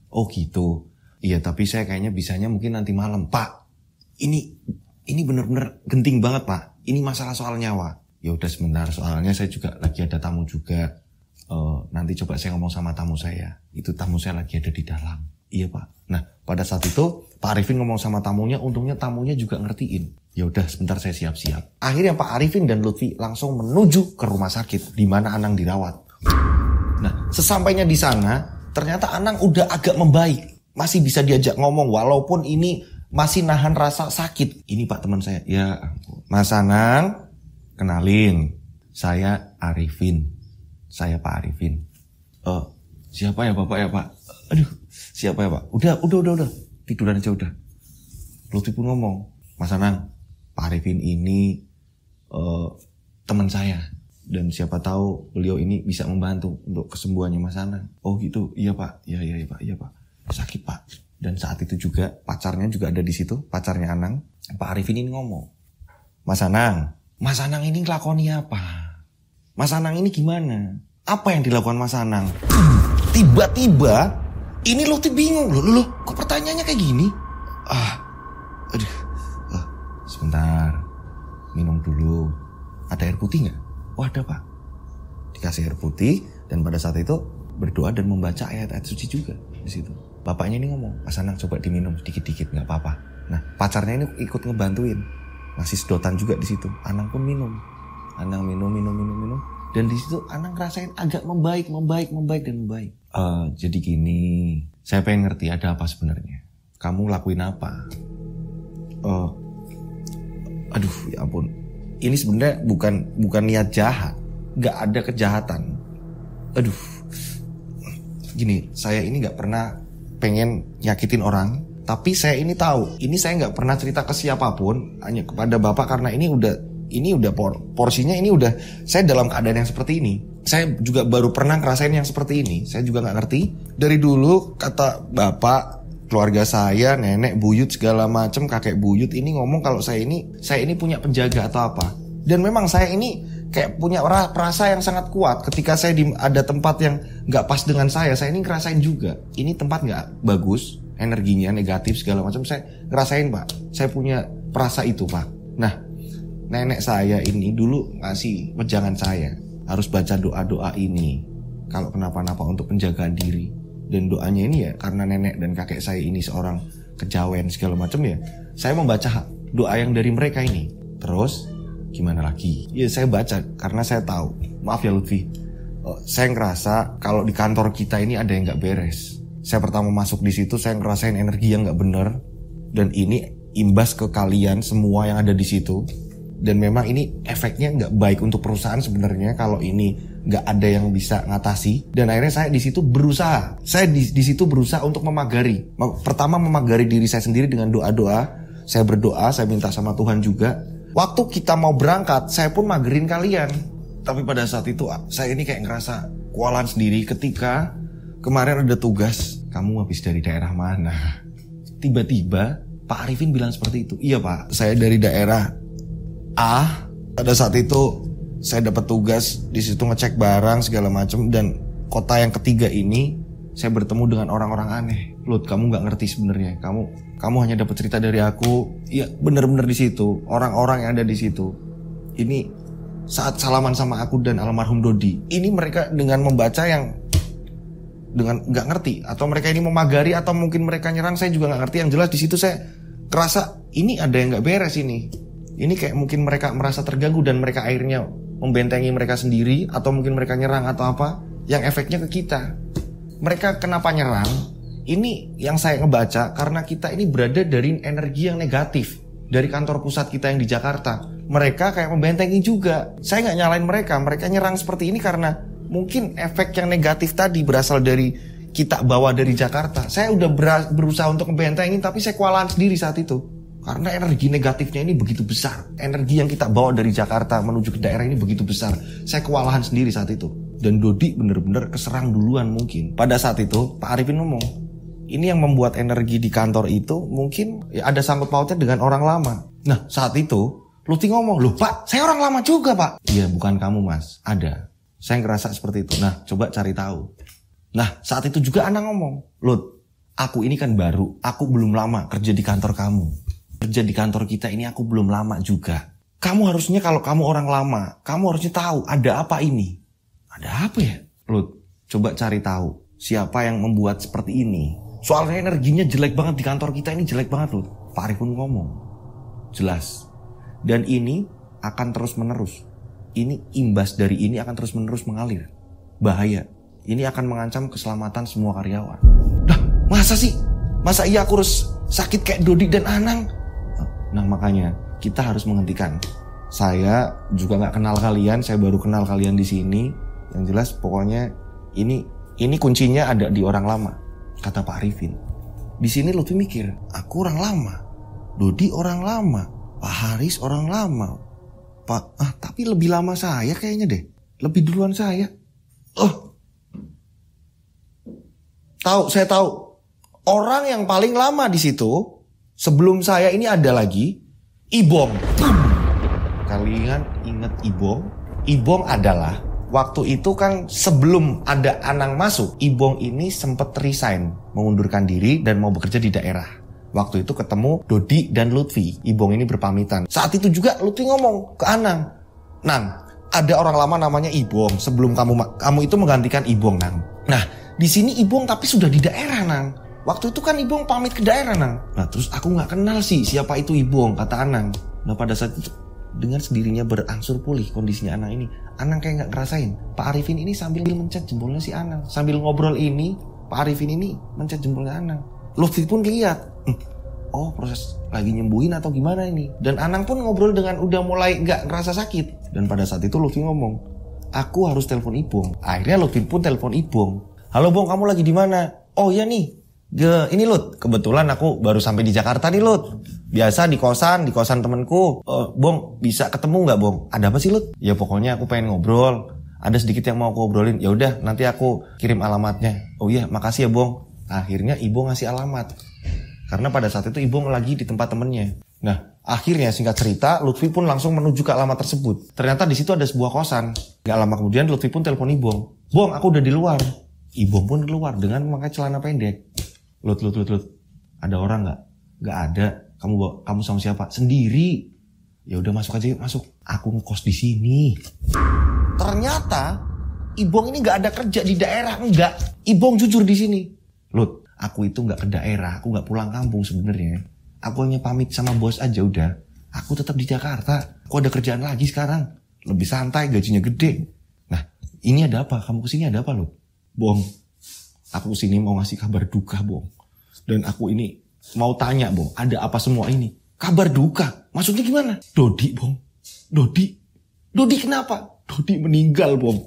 Oh gitu. Iya, tapi saya kayaknya bisanya mungkin nanti malam. Pak, ini bener-bener genting banget, Pak. Ini masalah soal nyawa. Ya udah sebentar, soalnya saya juga lagi ada tamu juga. Nanti coba saya ngomong sama tamu saya. Itu tamu saya lagi ada di dalam. Iya, Pak. Nah, pada saat itu Pak Arifin ngomong sama tamunya, untungnya tamunya juga ngertiin. Ya udah sebentar, saya siap-siap. Akhirnya Pak Arifin dan Lutfi langsung menuju ke rumah sakit di mana Anang dirawat. Nah, sesampainya di sana, ternyata Anang udah agak membaik. Masih bisa diajak ngomong walaupun ini masih nahan rasa sakit. Ini Pak teman saya. Ya Mas Anang, kenalin. Saya Arifin. Saya Pak Arifin. Siapa ya Bapak ya Pak? Aduh, siapa ya Pak? Udah. Tiduran aja udah. Lutfi pun ngomong, Mas Anang, Pak Arifin ini teman saya. Dan siapa tahu beliau ini bisa membantu untuk kesembuhannya Mas Anang. Oh gitu, iya Pak. Iya Pak. Sakit Pak. Dan saat itu juga pacarnya juga ada di situ, pacarnya Anang. Pak Arifin ini ngomong, Mas Anang ini ngelakoni apa? Mas Anang ini gimana? Apa yang dilakukan Mas Anang? Tiba-tiba ini Lutfi bingung loh, kok pertanyaannya kayak gini? Sebentar, minum dulu. Ada air putih nggak? Oh ada Pak. Dikasih air putih, dan pada saat itu berdoa dan membaca ayat-ayat suci juga di situ. Bapaknya ini ngomong, Mas Anang coba diminum dikit-dikit, nggak apa-apa. Nah, pacarnya ini ikut ngebantuin, ngasih sedotan juga di situ. Anang pun minum. Anang minum. Dan di situ Anang ngerasain agak membaik. Jadi gini, saya pengen ngerti ada apa sebenarnya. Kamu lakuin apa? Aduh, ya ampun. Ini sebenarnya bukan niat jahat, nggak ada kejahatan. Aduh, gini, saya ini nggak pernah pengen nyakitin orang, tapi saya ini tahu, ini saya nggak pernah cerita ke siapapun, hanya kepada Bapak karena ini udah porsinya ini udah saya dalam keadaan yang seperti ini. Saya juga baru pernah ngerasain yang seperti ini. Saya juga nggak ngerti. Dari dulu kata Bapak, keluarga saya, nenek, buyut segala macam, kakek buyut ini ngomong kalau saya ini punya penjaga atau apa. Dan memang saya ini kayak punya perasa yang sangat kuat ketika saya ada tempat yang nggak pas dengan saya ini ngerasain juga. Ini tempat nggak bagus, energinya negatif segala macam. Saya ngerasain Pak. Saya punya perasa itu Pak. Nah, nenek saya ini dulu ngasih wejangan saya harus baca doa-doa ini kalau kenapa-napa untuk penjagaan diri. Dan doanya ini ya karena nenek dan kakek saya ini seorang kejawen segala macam ya. Saya membaca doa yang dari mereka ini. Terus gimana lagi? Ya saya baca karena saya tahu. Maaf ya Lutfi, saya ngerasa kalau di kantor kita ini ada yang nggak beres. Saya pertama masuk di situ, saya ngerasain energi yang nggak benar, dan ini imbas ke kalian semua yang ada di situ. Dan memang ini efeknya nggak baik untuk perusahaan sebenarnya kalau ini nggak ada yang bisa ngatasi. Dan akhirnya saya di situ berusaha. Saya di situ berusaha untuk memagari. Pertama memagari diri saya sendiri dengan doa-doa. Saya berdoa, saya minta sama Tuhan juga. Waktu kita mau berangkat, saya pun magerin kalian. Tapi pada saat itu saya ini kayak ngerasa kewalahan sendiri ketika kemarin ada tugas. Kamu habis dari daerah mana? Tiba-tiba Pak Arifin bilang seperti itu. Iya Pak, saya dari daerah A. Pada saat itu saya dapat tugas di situ ngecek barang segala macam, dan kota yang ketiga ini saya bertemu dengan orang-orang aneh. Lut, kamu nggak ngerti sebenarnya. Kamu hanya dapat cerita dari aku. Iya, benar-benar di situ. Orang-orang yang ada di situ. Ini saat salaman sama aku dan almarhum Dodi. Ini mereka dengan membaca yang dengan nggak ngerti, atau mereka ini memagari, atau mungkin mereka nyerang. Saya juga nggak ngerti. Yang jelas di situ saya kerasa ini ada yang nggak beres ini. Ini kayak mungkin mereka merasa terganggu dan mereka akhirnya membentengi mereka sendiri, atau mungkin mereka nyerang atau apa, yang efeknya ke kita. Mereka kenapa nyerang? Ini yang saya ngebaca karena kita ini berada dari energi yang negatif dari kantor pusat kita yang di Jakarta. mereka kayak membentengi juga. Saya nggak nyalain mereka nyerang seperti ini karena mungkin efek yang negatif tadi berasal dari kita bawa dari Jakarta. Saya udah berusaha untuk ngebentengin, tapi saya kewalahan sendiri saat itu. Karena energi negatifnya ini begitu besar. Energi yang kita bawa dari Jakarta menuju ke daerah ini begitu besar. Saya kewalahan sendiri saat itu. Dan Dodi bener-bener keserang duluan mungkin. Pada saat itu Pak Arifin ngomong, ini yang membuat energi di kantor itu mungkin ya ada sangkut pautnya dengan orang lama. Nah saat itu Lutfi ngomong, loh Pak, saya orang lama juga Pak. Iya bukan kamu Mas, ada. Saya ngerasa seperti itu. Nah coba cari tahu. Nah saat itu juga Anang ngomong, Lut, aku ini kan baru, aku belum lama kerja di kantor kamu. Kerja di kantor kita ini aku belum lama juga. Kamu harusnya kalau kamu orang lama, kamu harusnya tahu ada apa ini. Ada apa ya? Lut, coba cari tahu siapa yang membuat seperti ini. Soalnya energinya jelek banget di kantor kita ini, jelek banget Lut. Pak Arif pun ngomong. Jelas. Dan ini akan terus menerus. Ini imbas dari ini akan terus menerus mengalir. Bahaya. Ini akan mengancam keselamatan semua karyawan. Lah, masa sih? Masa iya aku harus sakit kayak Dodi dan Anang? Nah makanya kita harus menghentikan. Saya juga nggak kenal kalian, saya baru kenal kalian di sini. Yang jelas pokoknya ini kuncinya ada di orang lama, kata Pak Arifin. Di sini Lutfi mikir, aku orang lama, Dodi orang lama, Pak Haris orang lama, tapi lebih lama saya kayaknya deh, lebih duluan saya. Saya tahu orang yang paling lama di situ. Sebelum saya ini ada lagi Ibong. Kalian ingat Ibong? Ibong adalah waktu itu kan sebelum ada Anang masuk, Ibong ini sempat resign, mengundurkan diri dan mau bekerja di daerah. Waktu itu ketemu Dodi dan Lutfi. Ibong ini berpamitan. Saat itu juga Lutfi ngomong ke Anang, Nang, ada orang lama namanya Ibong. Sebelum kamu itu menggantikan Ibong, Nang. Nah, di sini Ibong tapi sudah di daerah, Nang. Waktu itu kan Ibong pamit ke daerah, Nang. Nah terus aku gak kenal sih siapa itu Ibong, kata Anang. Nah pada saat itu dengan sendirinya berangsur pulih kondisinya Anang ini. Anang kayak gak ngerasain. Pak Arifin ini sambil mencet jempolnya si Anang. Sambil ngobrol ini, Pak Arifin ini mencet jempolnya Anang. Lutfi pun lihat, oh proses lagi nyembuhin atau gimana ini. Dan Anang pun ngobrol dengan udah mulai gak ngerasa sakit. Dan pada saat itu Lutfi ngomong, aku harus telepon Ibong. Akhirnya Lutfi pun telepon Ibong. Halo Bong, kamu lagi di mana? Oh iya nih. Ini Lut, kebetulan aku baru sampai di Jakarta nih Lut. Biasa di kosan temenku. Bong, bisa ketemu nggak Bong? Ada apa sih Lut? Ya pokoknya aku pengen ngobrol. Ada sedikit yang mau aku obrolin. Ya udah, nanti aku kirim alamatnya. Oh iya, makasih ya Bong. Akhirnya Ibu ngasih alamat. Karena pada saat itu Ibu lagi di tempat temennya. Nah, akhirnya singkat cerita, Lutfi pun langsung menuju ke alamat tersebut. Ternyata di situ ada sebuah kosan. Gak lama kemudian Lutfi pun telepon Ibong. Bong, aku udah di luar. Ibong pun keluar dengan memakai celana pendek. Lut, ada orang nggak? Nggak ada. Kamu sama siapa? Sendiri. Ya udah masuk aja yuk, masuk. Aku ngekos di sini. Ternyata Ibong ini nggak ada kerja di daerah, enggak. Ibong jujur di sini. Lut, aku itu nggak ke daerah, aku nggak pulang kampung sebenarnya. Aku hanya pamit sama bos aja udah. Aku tetap di Jakarta. Aku ada kerjaan lagi sekarang. Lebih santai, gajinya gede. Nah, ini ada apa? Kamu kesini ada apa Lut? Bong, aku kesini mau ngasih kabar duka Bong. Dan aku ini mau tanya Bong, ada apa semua ini? Kabar duka? Maksudnya gimana? Dodi Bong. Dodi kenapa? Dodi meninggal Bong.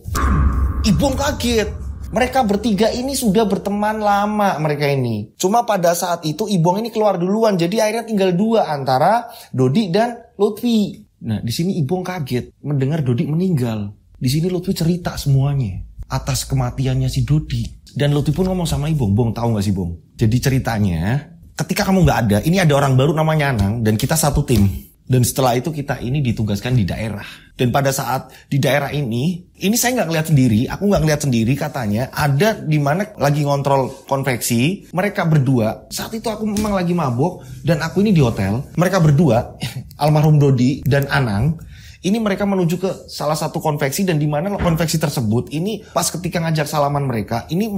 Ibong kaget. Mereka bertiga ini sudah berteman lama mereka ini. Cuma pada saat itu Ibong ini keluar duluan. Jadi akhirnya tinggal dua antara Dodi dan Lutfi. Nah di sini Ibong kaget mendengar Dodi meninggal. Di sini Lutfi cerita semuanya atas kematiannya si Dodi. Dan Lutfi pun ngomong sama Ibong, Bong tahu gak sih Bong? Jadi ceritanya ketika kamu gak ada, ini ada orang baru namanya Anang dan kita satu tim. Dan setelah itu kita ini ditugaskan di daerah. Dan pada saat di daerah ini saya nggak ngeliat sendiri, aku nggak ngeliat sendiri katanya ada di mana lagi ngontrol konveksi. Mereka berdua, saat itu aku memang lagi mabok dan aku ini di hotel. Mereka berdua, almarhum Dodi dan Anang, ini mereka menuju ke salah satu konveksi dan di mana konveksi tersebut ini pas ketika ngajak salaman mereka ini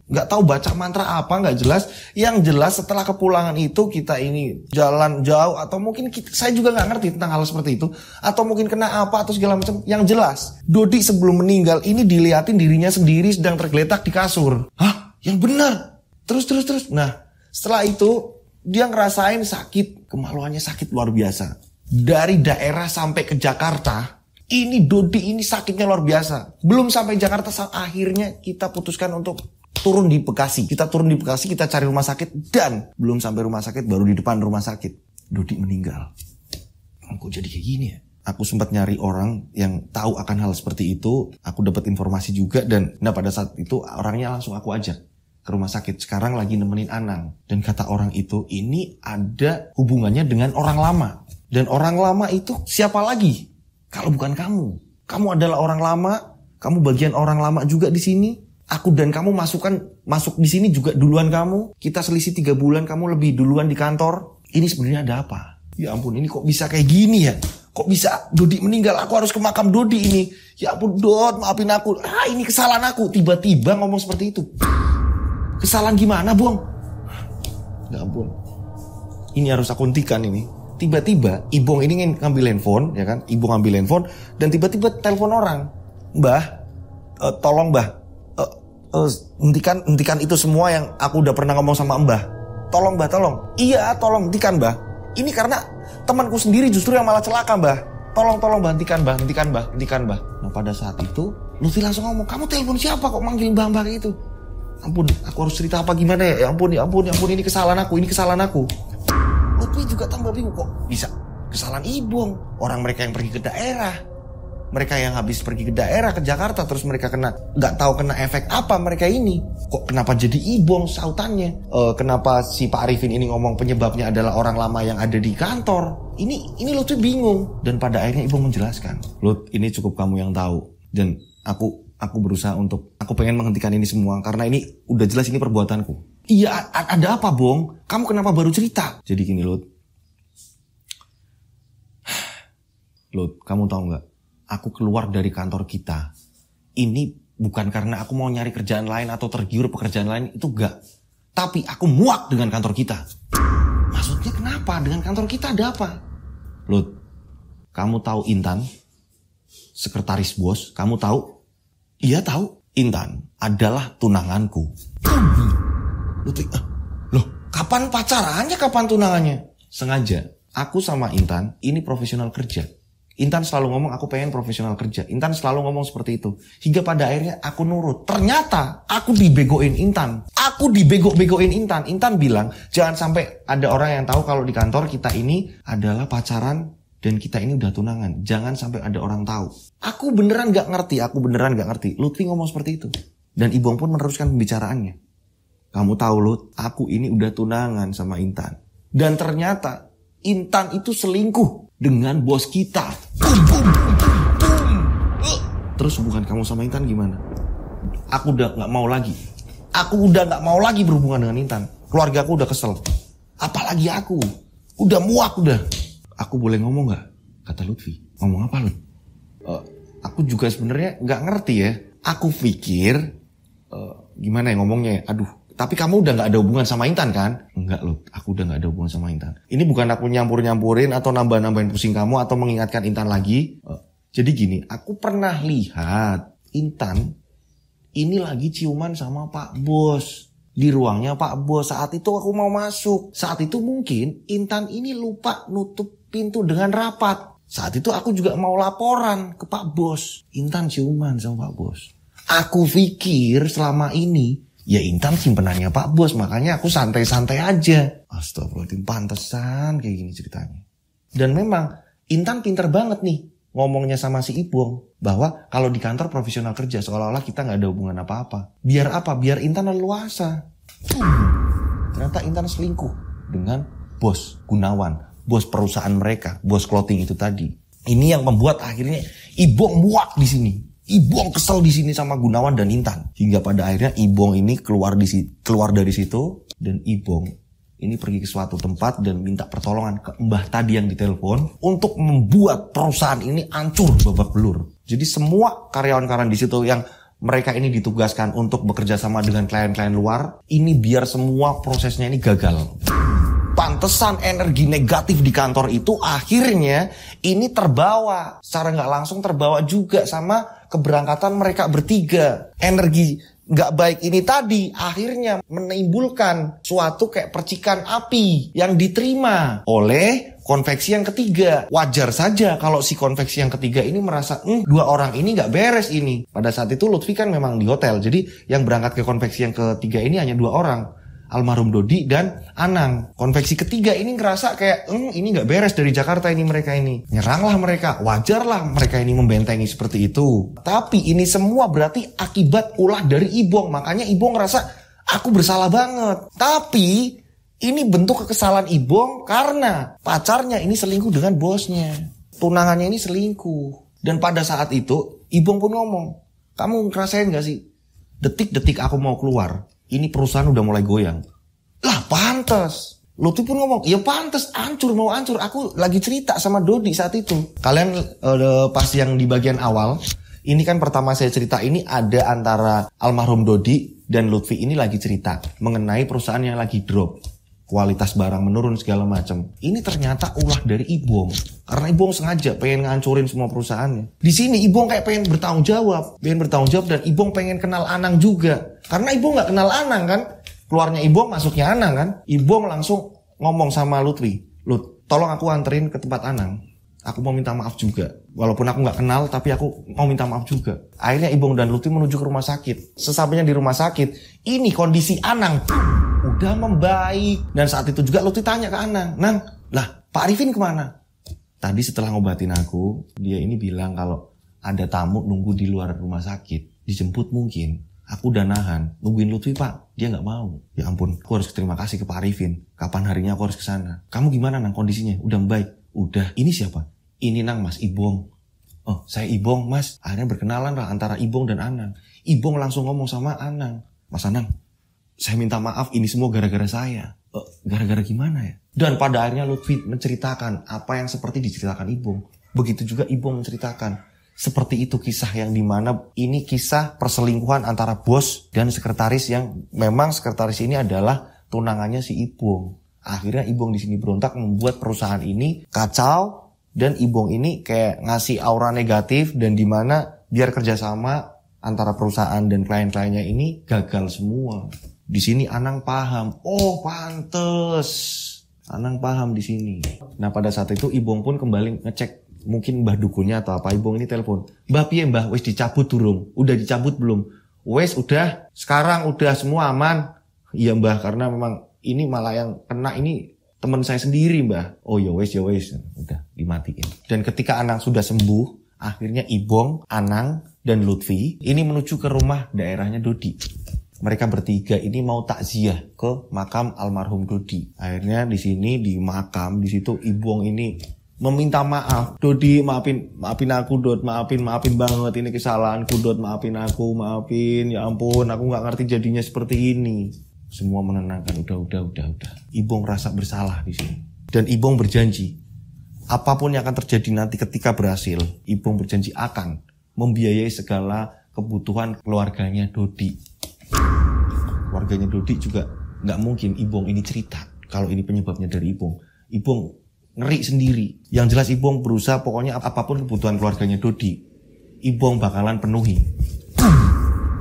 nggak tahu baca mantra apa nggak jelas. Yang jelas setelah kepulangan itu kita ini jalan jauh atau mungkin saya juga nggak ngerti tentang hal seperti itu atau mungkin kena apa atau segala macam. Yang jelas Dodi sebelum meninggal ini dilihatin dirinya sendiri sedang tergeletak di kasur. Hah? Yang benar? Terus. Nah setelah itu dia ngerasain sakit, kemaluannya sakit luar biasa. Dari daerah sampai ke Jakarta, ini Dodi ini sakitnya luar biasa. Belum sampai Jakarta, akhirnya kita putuskan untuk turun di Bekasi. Kita turun di Bekasi, kita cari rumah sakit, dan belum sampai rumah sakit, baru di depan rumah sakit Dodi meninggal. Kok jadi kayak gini ya? Aku sempat nyari orang yang tahu akan hal seperti itu. Aku dapat informasi juga, dan pada saat itu orangnya langsung aku ajak ke rumah sakit. Sekarang lagi nemenin Anang. Dan kata orang itu, ini ada hubungannya dengan orang lama. Dan orang lama itu siapa lagi kalau bukan kamu? Kamu adalah orang lama, kamu bagian orang lama juga di sini. Aku dan kamu masuk di sini juga duluan kamu. Kita selisih 3 bulan, kamu lebih duluan di kantor. Ini sebenarnya ada apa? Ya ampun, ini kok bisa kayak gini ya? Kok bisa Dodi meninggal? Aku harus ke makam Dodi ini. Ya ampun, Dod, maafin aku. Ini kesalahan aku. Tiba-tiba ngomong seperti itu. Kesalahan gimana, Bong? Ya ampun. Ini harus aku hentikan ini. Tiba-tiba Ibong ini ngambil handphone, ya kan? Ibong ngambil handphone dan tiba-tiba telepon orang. Mbah, tolong Mbah. Hentikan itu semua yang aku udah pernah ngomong sama Mbah. Tolong Mbah, tolong. Iya, tolong hentikan Mbah. Ini karena temanku sendiri justru yang malah celaka Mbah. Tolong Mbah, hentikan Mbah. Nah pada saat itu Lutfi langsung ngomong, kamu telepon siapa kok manggil Mbah gitu? Ampun, aku harus cerita apa gimana ya? Ya ampun, ini kesalahan aku. Lutfi juga tambah bingung, kok bisa kesalahan Ibong. Orang mereka yang pergi ke daerah, mereka yang habis pergi ke daerah ke Jakarta, terus mereka nggak tahu kena efek apa mereka ini. Kok kenapa jadi Ibong sautannya? Kenapa si Pak Arifin ini ngomong penyebabnya adalah orang lama yang ada di kantor? Ini Lutfi bingung. Dan pada akhirnya Ibong menjelaskan, Lut, ini cukup kamu yang tahu. Dan aku berusaha aku pengen menghentikan ini semua karena ini udah jelas ini perbuatanku. Iya, ada apa, Bong? Kamu kenapa baru cerita? Jadi gini, Lut, kamu tahu nggak? Aku keluar dari kantor kita. Ini bukan karena aku mau nyari kerjaan lain atau tergiur pekerjaan lain, itu enggak. Tapi aku muak dengan kantor kita. Maksudnya kenapa? Dengan kantor kita ada apa? Lut, kamu tahu Intan? Sekretaris bos, kamu tahu? Iya tahu. Intan adalah tunanganku. Loh, kapan pacarannya, kapan tunangannya? Sengaja, aku sama Intan ini profesional kerja. Intan selalu ngomong aku pengen profesional kerja. Intan selalu ngomong seperti itu. Hingga pada akhirnya aku nurut. Ternyata aku dibegoin Intan. Aku dibego-begoin Intan. Intan bilang jangan sampai ada orang yang tahu kalau di kantor kita ini adalah pacaran dan kita ini udah tunangan. Jangan sampai ada orang tahu. Aku beneran gak ngerti. Lutfi ngomong seperti itu. Dan Ibong pun meneruskan pembicaraannya. Kamu tahu Lut, aku ini udah tunangan sama Intan. Dan ternyata Intan itu selingkuh dengan bos kita. Terus hubungan kamu sama Intan gimana? Aku udah gak mau lagi berhubungan dengan Intan. Keluarga aku udah kesel. Apalagi aku. Udah muak udah. Aku boleh ngomong gak? Kata Lutfi. Ngomong apa Lut? Aku juga sebenarnya gak ngerti ya. Aku pikir gimana ya ngomongnya ya. Aduh. Tapi kamu udah gak ada hubungan sama Intan kan? Enggak Lut, aku udah gak ada hubungan sama Intan. Ini bukan aku nyampur-nyampurin atau nambah-nambahin pusing kamu atau mengingatkan Intan lagi. Jadi gini, aku pernah lihat Intan ini lagi ciuman sama Pak Bos. Di ruangnya Pak Bos. Saat itu aku mau masuk. Saat itu mungkin Intan ini lupa nutup pintu dengan rapat. Saat itu aku juga mau laporan ke Pak Bos. Intan ciuman sama Pak Bos. Aku pikir selama ini ya Intan simpenannya Pak Bos, makanya aku santai-santai aja. Astagfirullahaladzim, pantesan kayak gini ceritanya. Dan memang Intan pinter banget nih ngomongnya sama si Ibong. Bahwa kalau di kantor profesional kerja seolah-olah kita gak ada hubungan apa-apa. Biar apa? Biar Intan leluasa. Ternyata Intan selingkuh dengan bos Gunawan. Bos perusahaan mereka, bos clothing itu tadi. Ini yang membuat akhirnya Ibong muak di sini. Ibong kesel di sini sama Gunawan dan Intan. Hingga pada akhirnya Ibong ini keluar dari situ. Dan Ibong ini pergi ke suatu tempat dan minta pertolongan ke mbah tadi yang ditelepon. Untuk membuat perusahaan ini hancur babak belur. Jadi semua karyawan-karyawan di situ yang mereka ini ditugaskan untuk bekerja sama dengan klien-klien luar. Ini biar semua prosesnya ini gagal. Pantesan energi negatif di kantor itu akhirnya ini terbawa. Secara gak langsung terbawa juga sama keberangkatan mereka bertiga. Energi gak baik ini tadi akhirnya menimbulkan suatu kayak percikan api yang diterima oleh konveksi yang ketiga. Wajar saja kalau si konveksi yang ketiga ini merasa, dua orang ini nggak beres ini. Pada saat itu Lutfi kan memang di hotel. Jadi yang berangkat ke konveksi yang ketiga ini hanya dua orang. Almarhum Dodi dan Anang. Konveksi ketiga ini ngerasa kayak, ini nggak beres dari Jakarta ini mereka ini. Nyeranglah mereka. Wajarlah mereka ini membentengi seperti itu. Tapi ini semua berarti akibat ulah dari Ibong. Makanya Ibong ngerasa, aku bersalah banget. Tapi ini bentuk kekesalan Ibong karena pacarnya ini selingkuh dengan bosnya. Tunangannya ini selingkuh. Dan pada saat itu Ibong pun ngomong, kamu ngerasain gak sih? Detik-detik aku mau keluar, ini perusahaan udah mulai goyang. Lah pantes. Lutfi pun ngomong, ya pantes, hancur mau hancur. Aku lagi cerita sama Dodi saat itu. Kalian pas yang di bagian awal, ini kan pertama saya cerita ini ada antara almarhum Dodi dan Lutfi ini lagi cerita mengenai perusahaan yang lagi drop. Kualitas barang menurun segala macam. Ini ternyata ulah dari Ibong. Karena Ibong sengaja pengen ngancurin semua perusahaannya. Di sini Ibong kayak pengen bertanggung jawab dan Ibong pengen kenal Anang juga. Karena Ibong nggak kenal Anang kan. Keluarnya Ibong, masuknya Anang kan. Ibong langsung ngomong sama Lutfi, Lut, tolong aku anterin ke tempat Anang. Aku mau minta maaf juga. Walaupun aku nggak kenal, tapi aku mau minta maaf juga. Akhirnya Ibong dan Lutfi menuju ke rumah sakit. Sesampainya di rumah sakit, ini kondisi Anang udah membaik. Dan saat itu juga Lutfi tanya ke Anang, Nang, lah Pak Arifin kemana? Tadi setelah ngobatin aku, dia ini bilang kalau ada tamu nunggu di luar rumah sakit. Dijemput mungkin. Aku udah nahan, nungguin Lutfi Pak. Dia gak mau. Ya ampun, aku harus terima kasih ke Pak Arifin. Kapan harinya aku harus kesana. Kamu gimana Nang kondisinya? Udah membaik? Udah. Ini siapa? Ini Nang Mas Ibong. Oh saya Ibong Mas. Akhirnya berkenalan lah antara Ibong dan Anang. Ibong langsung ngomong sama Anang, Mas Anang, saya minta maaf ini semua gara-gara saya. Gara-gara gimana ya? Dan pada akhirnya Lutfi menceritakan apa yang seperti diceritakan Ibong. Begitu juga Ibong menceritakan. Seperti itu kisah yang dimana ini kisah perselingkuhan antara bos dan sekretaris yang memang sekretaris ini adalah tunangannya si Ibong. Akhirnya Ibong di sini berontak membuat perusahaan ini kacau dan Ibong ini kayak ngasih aura negatif dan dimana biar kerjasama antara perusahaan dan klien-kliennya ini gagal semua. Di sini Anang paham. Oh pantes. Anang paham di sini. Nah pada saat itu Ibong pun kembali ngecek. Mungkin mbah dukunnya atau apa. Ibong ini telepon. Mbah piye mbah? Wes dicabut durung? Udah dicabut belum? Wes udah. Sekarang udah semua aman. Iya mbah karena memang ini malah yang kena ini teman saya sendiri mbah. Oh ya wes. Udah dimatiin. Dan ketika Anang sudah sembuh. Akhirnya Ibong, Anang, dan Lutfi ini menuju ke rumah daerahnya Dodi. Mereka bertiga ini mau takziah ke makam almarhum Dodi. Akhirnya di sini di makam di situ Ibong ini meminta maaf. Dodi maafin aku Dod, maafin banget ini kesalahanku Dod, maafin aku, ya ampun aku nggak ngerti jadinya seperti ini. Semua menenangkan, udah. Ibong rasa bersalah di sini. Dan Ibong berjanji apapun yang akan terjadi nanti ketika berhasil, Ibong berjanji akan membiayai segala kebutuhan keluarganya Dodi. Keluarganya Dodi juga nggak mungkin Ibong ini cerita kalau ini penyebabnya dari Ibong. Ibong ngeri sendiri. Yang jelas Ibong berusaha pokoknya apapun kebutuhan keluarganya Dodi, Ibong bakalan penuhi.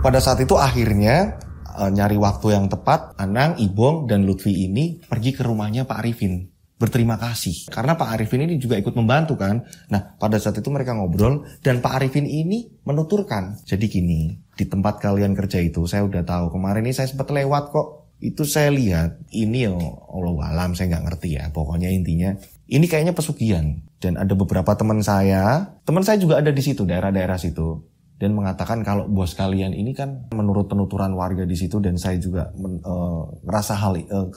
Pada saat itu akhirnya nyari waktu yang tepat, Anang, Ibong, dan Lutfi ini pergi ke rumahnya Pak Arifin. Berterima kasih. Karena Pak Arifin ini juga ikut membantu kan. Nah pada saat itu mereka ngobrol dan Pak Arifin ini menuturkan. Jadi gini, di tempat kalian kerja itu saya udah tahu. Kemarin ini saya sempat lewat kok. Itu saya lihat, ini Allahualam saya gak ngerti ya. Pokoknya intinya ini kayaknya pesugihan. Dan ada beberapa teman saya juga ada di situ, daerah-daerah situ. Dan mengatakan kalau bos kalian ini kan menurut penuturan warga di situ. Dan saya juga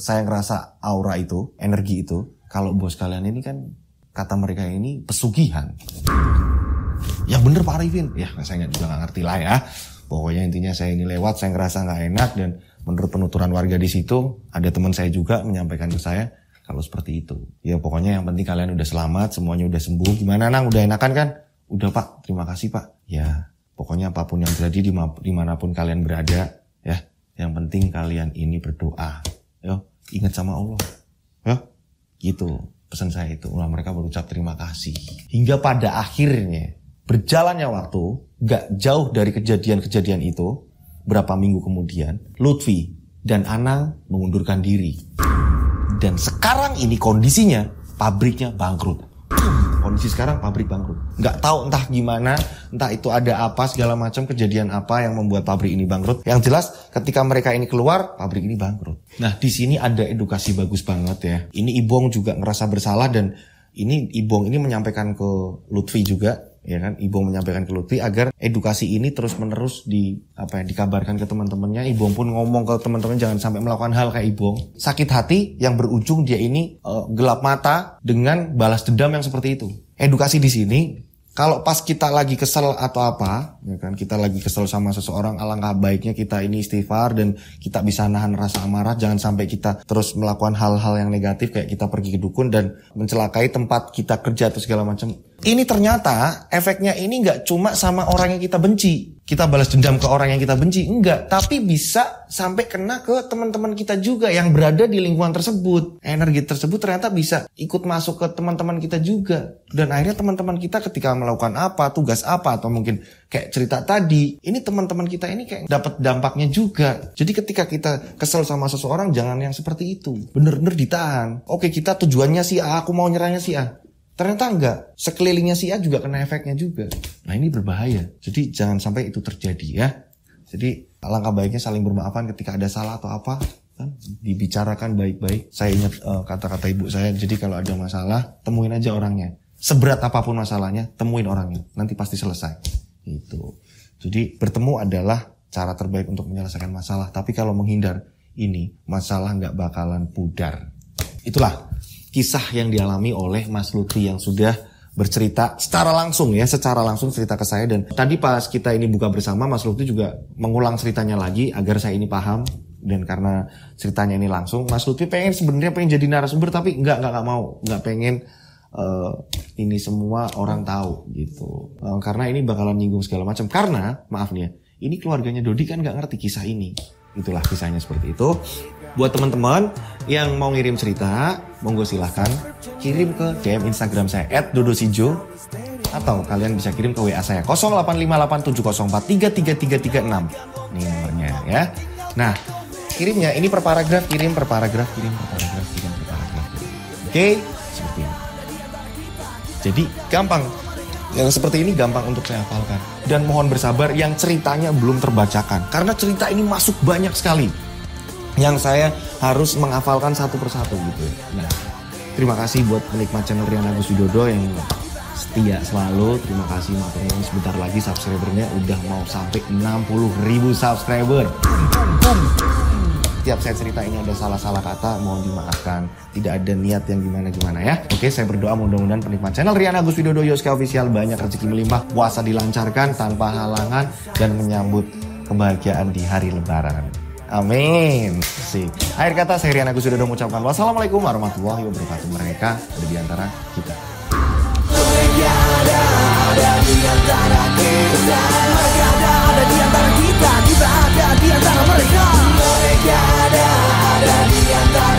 saya ngerasa aura itu, energi itu. Kalau bos kalian ini kan kata mereka ini pesugihan. Yang bener Pak Arifin. Ya saya juga gak ngerti lah ya. Pokoknya intinya saya ini lewat, saya ngerasa gak enak. Dan menurut penuturan warga di situ, ada teman saya juga menyampaikan ke saya kalau seperti itu. Ya pokoknya yang penting kalian udah selamat, semuanya udah sembuh. Gimana Nang, udah enakan kan? Udah Pak, terima kasih Pak. Ya pokoknya apapun yang terjadi dimanapun kalian berada, ya yang penting kalian ini berdoa. Yo, ingat sama Allah. Yo, gitu pesan saya itu. Mereka berucap terima kasih. Hingga pada akhirnya berjalannya waktu, gak jauh dari kejadian-kejadian itu. Berapa minggu kemudian, Lutfi dan Anang mengundurkan diri. Dan sekarang ini kondisinya, pabriknya bangkrut. Kondisi sekarang pabrik bangkrut. Nggak tahu entah gimana, entah itu ada apa segala macam kejadian apa yang membuat pabrik ini bangkrut. Yang jelas ketika mereka ini keluar, pabrik ini bangkrut. Nah, di sini ada edukasi bagus banget ya. Ini Ibong juga ngerasa bersalah dan ini Ibong ini menyampaikan ke Lutfi juga, ya kan? Ibong menyampaikan ke Lutfi agar edukasi ini terus-menerus dikabarkan ke teman-temannya. Ibong pun ngomong ke teman-teman jangan sampai melakukan hal kayak Ibong. Sakit hati yang berujung dia ini gelap mata dengan balas dendam yang seperti itu. Edukasi di sini, kalau pas kita lagi kesel atau apa, ya kan, kita lagi kesel sama seseorang, alangkah baiknya kita ini istighfar dan kita bisa nahan rasa amarah. Jangan sampai kita terus melakukan hal-hal yang negatif kayak kita pergi ke dukun dan mencelakai tempat kita kerja atau segala macam. Ini ternyata efeknya ini nggak cuma sama orang yang kita benci. Kita balas dendam ke orang yang kita benci, enggak. Tapi bisa sampai kena ke teman-teman kita juga yang berada di lingkungan tersebut. Energi tersebut ternyata bisa ikut masuk ke teman-teman kita juga. Dan akhirnya teman-teman kita ketika melakukan apa, tugas apa, atau mungkin kayak cerita tadi, ini teman-teman kita ini kayak dapat dampaknya juga. Jadi ketika kita kesel sama seseorang, jangan yang seperti itu. Bener-bener ditahan. Oke, kita tujuannya si A, aku mau nyerangnya si A. Ternyata enggak, sekelilingnya si A juga kena efeknya juga. Nah ini berbahaya, jadi jangan sampai itu terjadi ya. Jadi alangkah baiknya saling bermaafan ketika ada salah atau apa, kan? Dibicarakan baik-baik. Saya ingat kata-kata ibu saya, jadi kalau ada masalah, temuin aja orangnya. Seberat apapun masalahnya, temuin orangnya, nanti pasti selesai. Itu. Jadi bertemu adalah cara terbaik untuk menyelesaikan masalah. Tapi kalau menghindar, ini masalah nggak bakalan pudar. Itulah kisah yang dialami oleh Mas Lutfi yang sudah bercerita secara langsung cerita ke saya. Dan tadi pas kita ini buka bersama, Mas Lutfi juga mengulang ceritanya lagi agar saya ini paham. Dan karena ceritanya ini langsung, Mas Lutfi sebenarnya pengen jadi narasumber tapi nggak mau, nggak pengen ini semua orang tahu gitu. Karena ini bakalan nyinggung segala macam. Karena maaf nih ya, ini keluarganya Dodi kan nggak ngerti kisah ini. Itulah kisahnya seperti itu. Buat teman-teman yang mau ngirim cerita, monggo silahkan kirim ke DM Instagram saya @dodosijo, atau kalian bisa kirim ke WA saya 085870433336. Ini nomornya ya. Nah, kirimnya ini per paragraf, kirim per paragraf. Oke, seperti ini. Jadi gampang. Yang seperti ini gampang untuk saya hafalkan. Dan mohon bersabar yang ceritanya belum terbacakan. Karena cerita ini masuk banyak sekali. Yang saya harus menghafalkan satu persatu gitu. Nah, terima kasih buat penikmat channel Rian Agus Widodo yang setia selalu. Terima kasih materinya sebentar lagi subscribernya udah mau sampai 60.000 subscriber. Tiap saya cerita ini ada salah-salah kata, mohon dimaafkan. Tidak ada niat yang gimana-gimana ya. Oke, saya berdoa mudah-mudahan penikmat channel Rian Agus Widodo Yoska Official banyak rezeki melimpah, puasa dilancarkan tanpa halangan, dan menyambut kebahagiaan di hari Lebaran. Amin. Akhir kata saya Rian Agus Widodo mengucapkan wassalamualaikum warahmatullahi wabarakatuh. Mereka ada di antara kita. Mereka ada di antara kita. Mereka ada di antara kita. Kita ada di antara mereka. Mereka ada di antara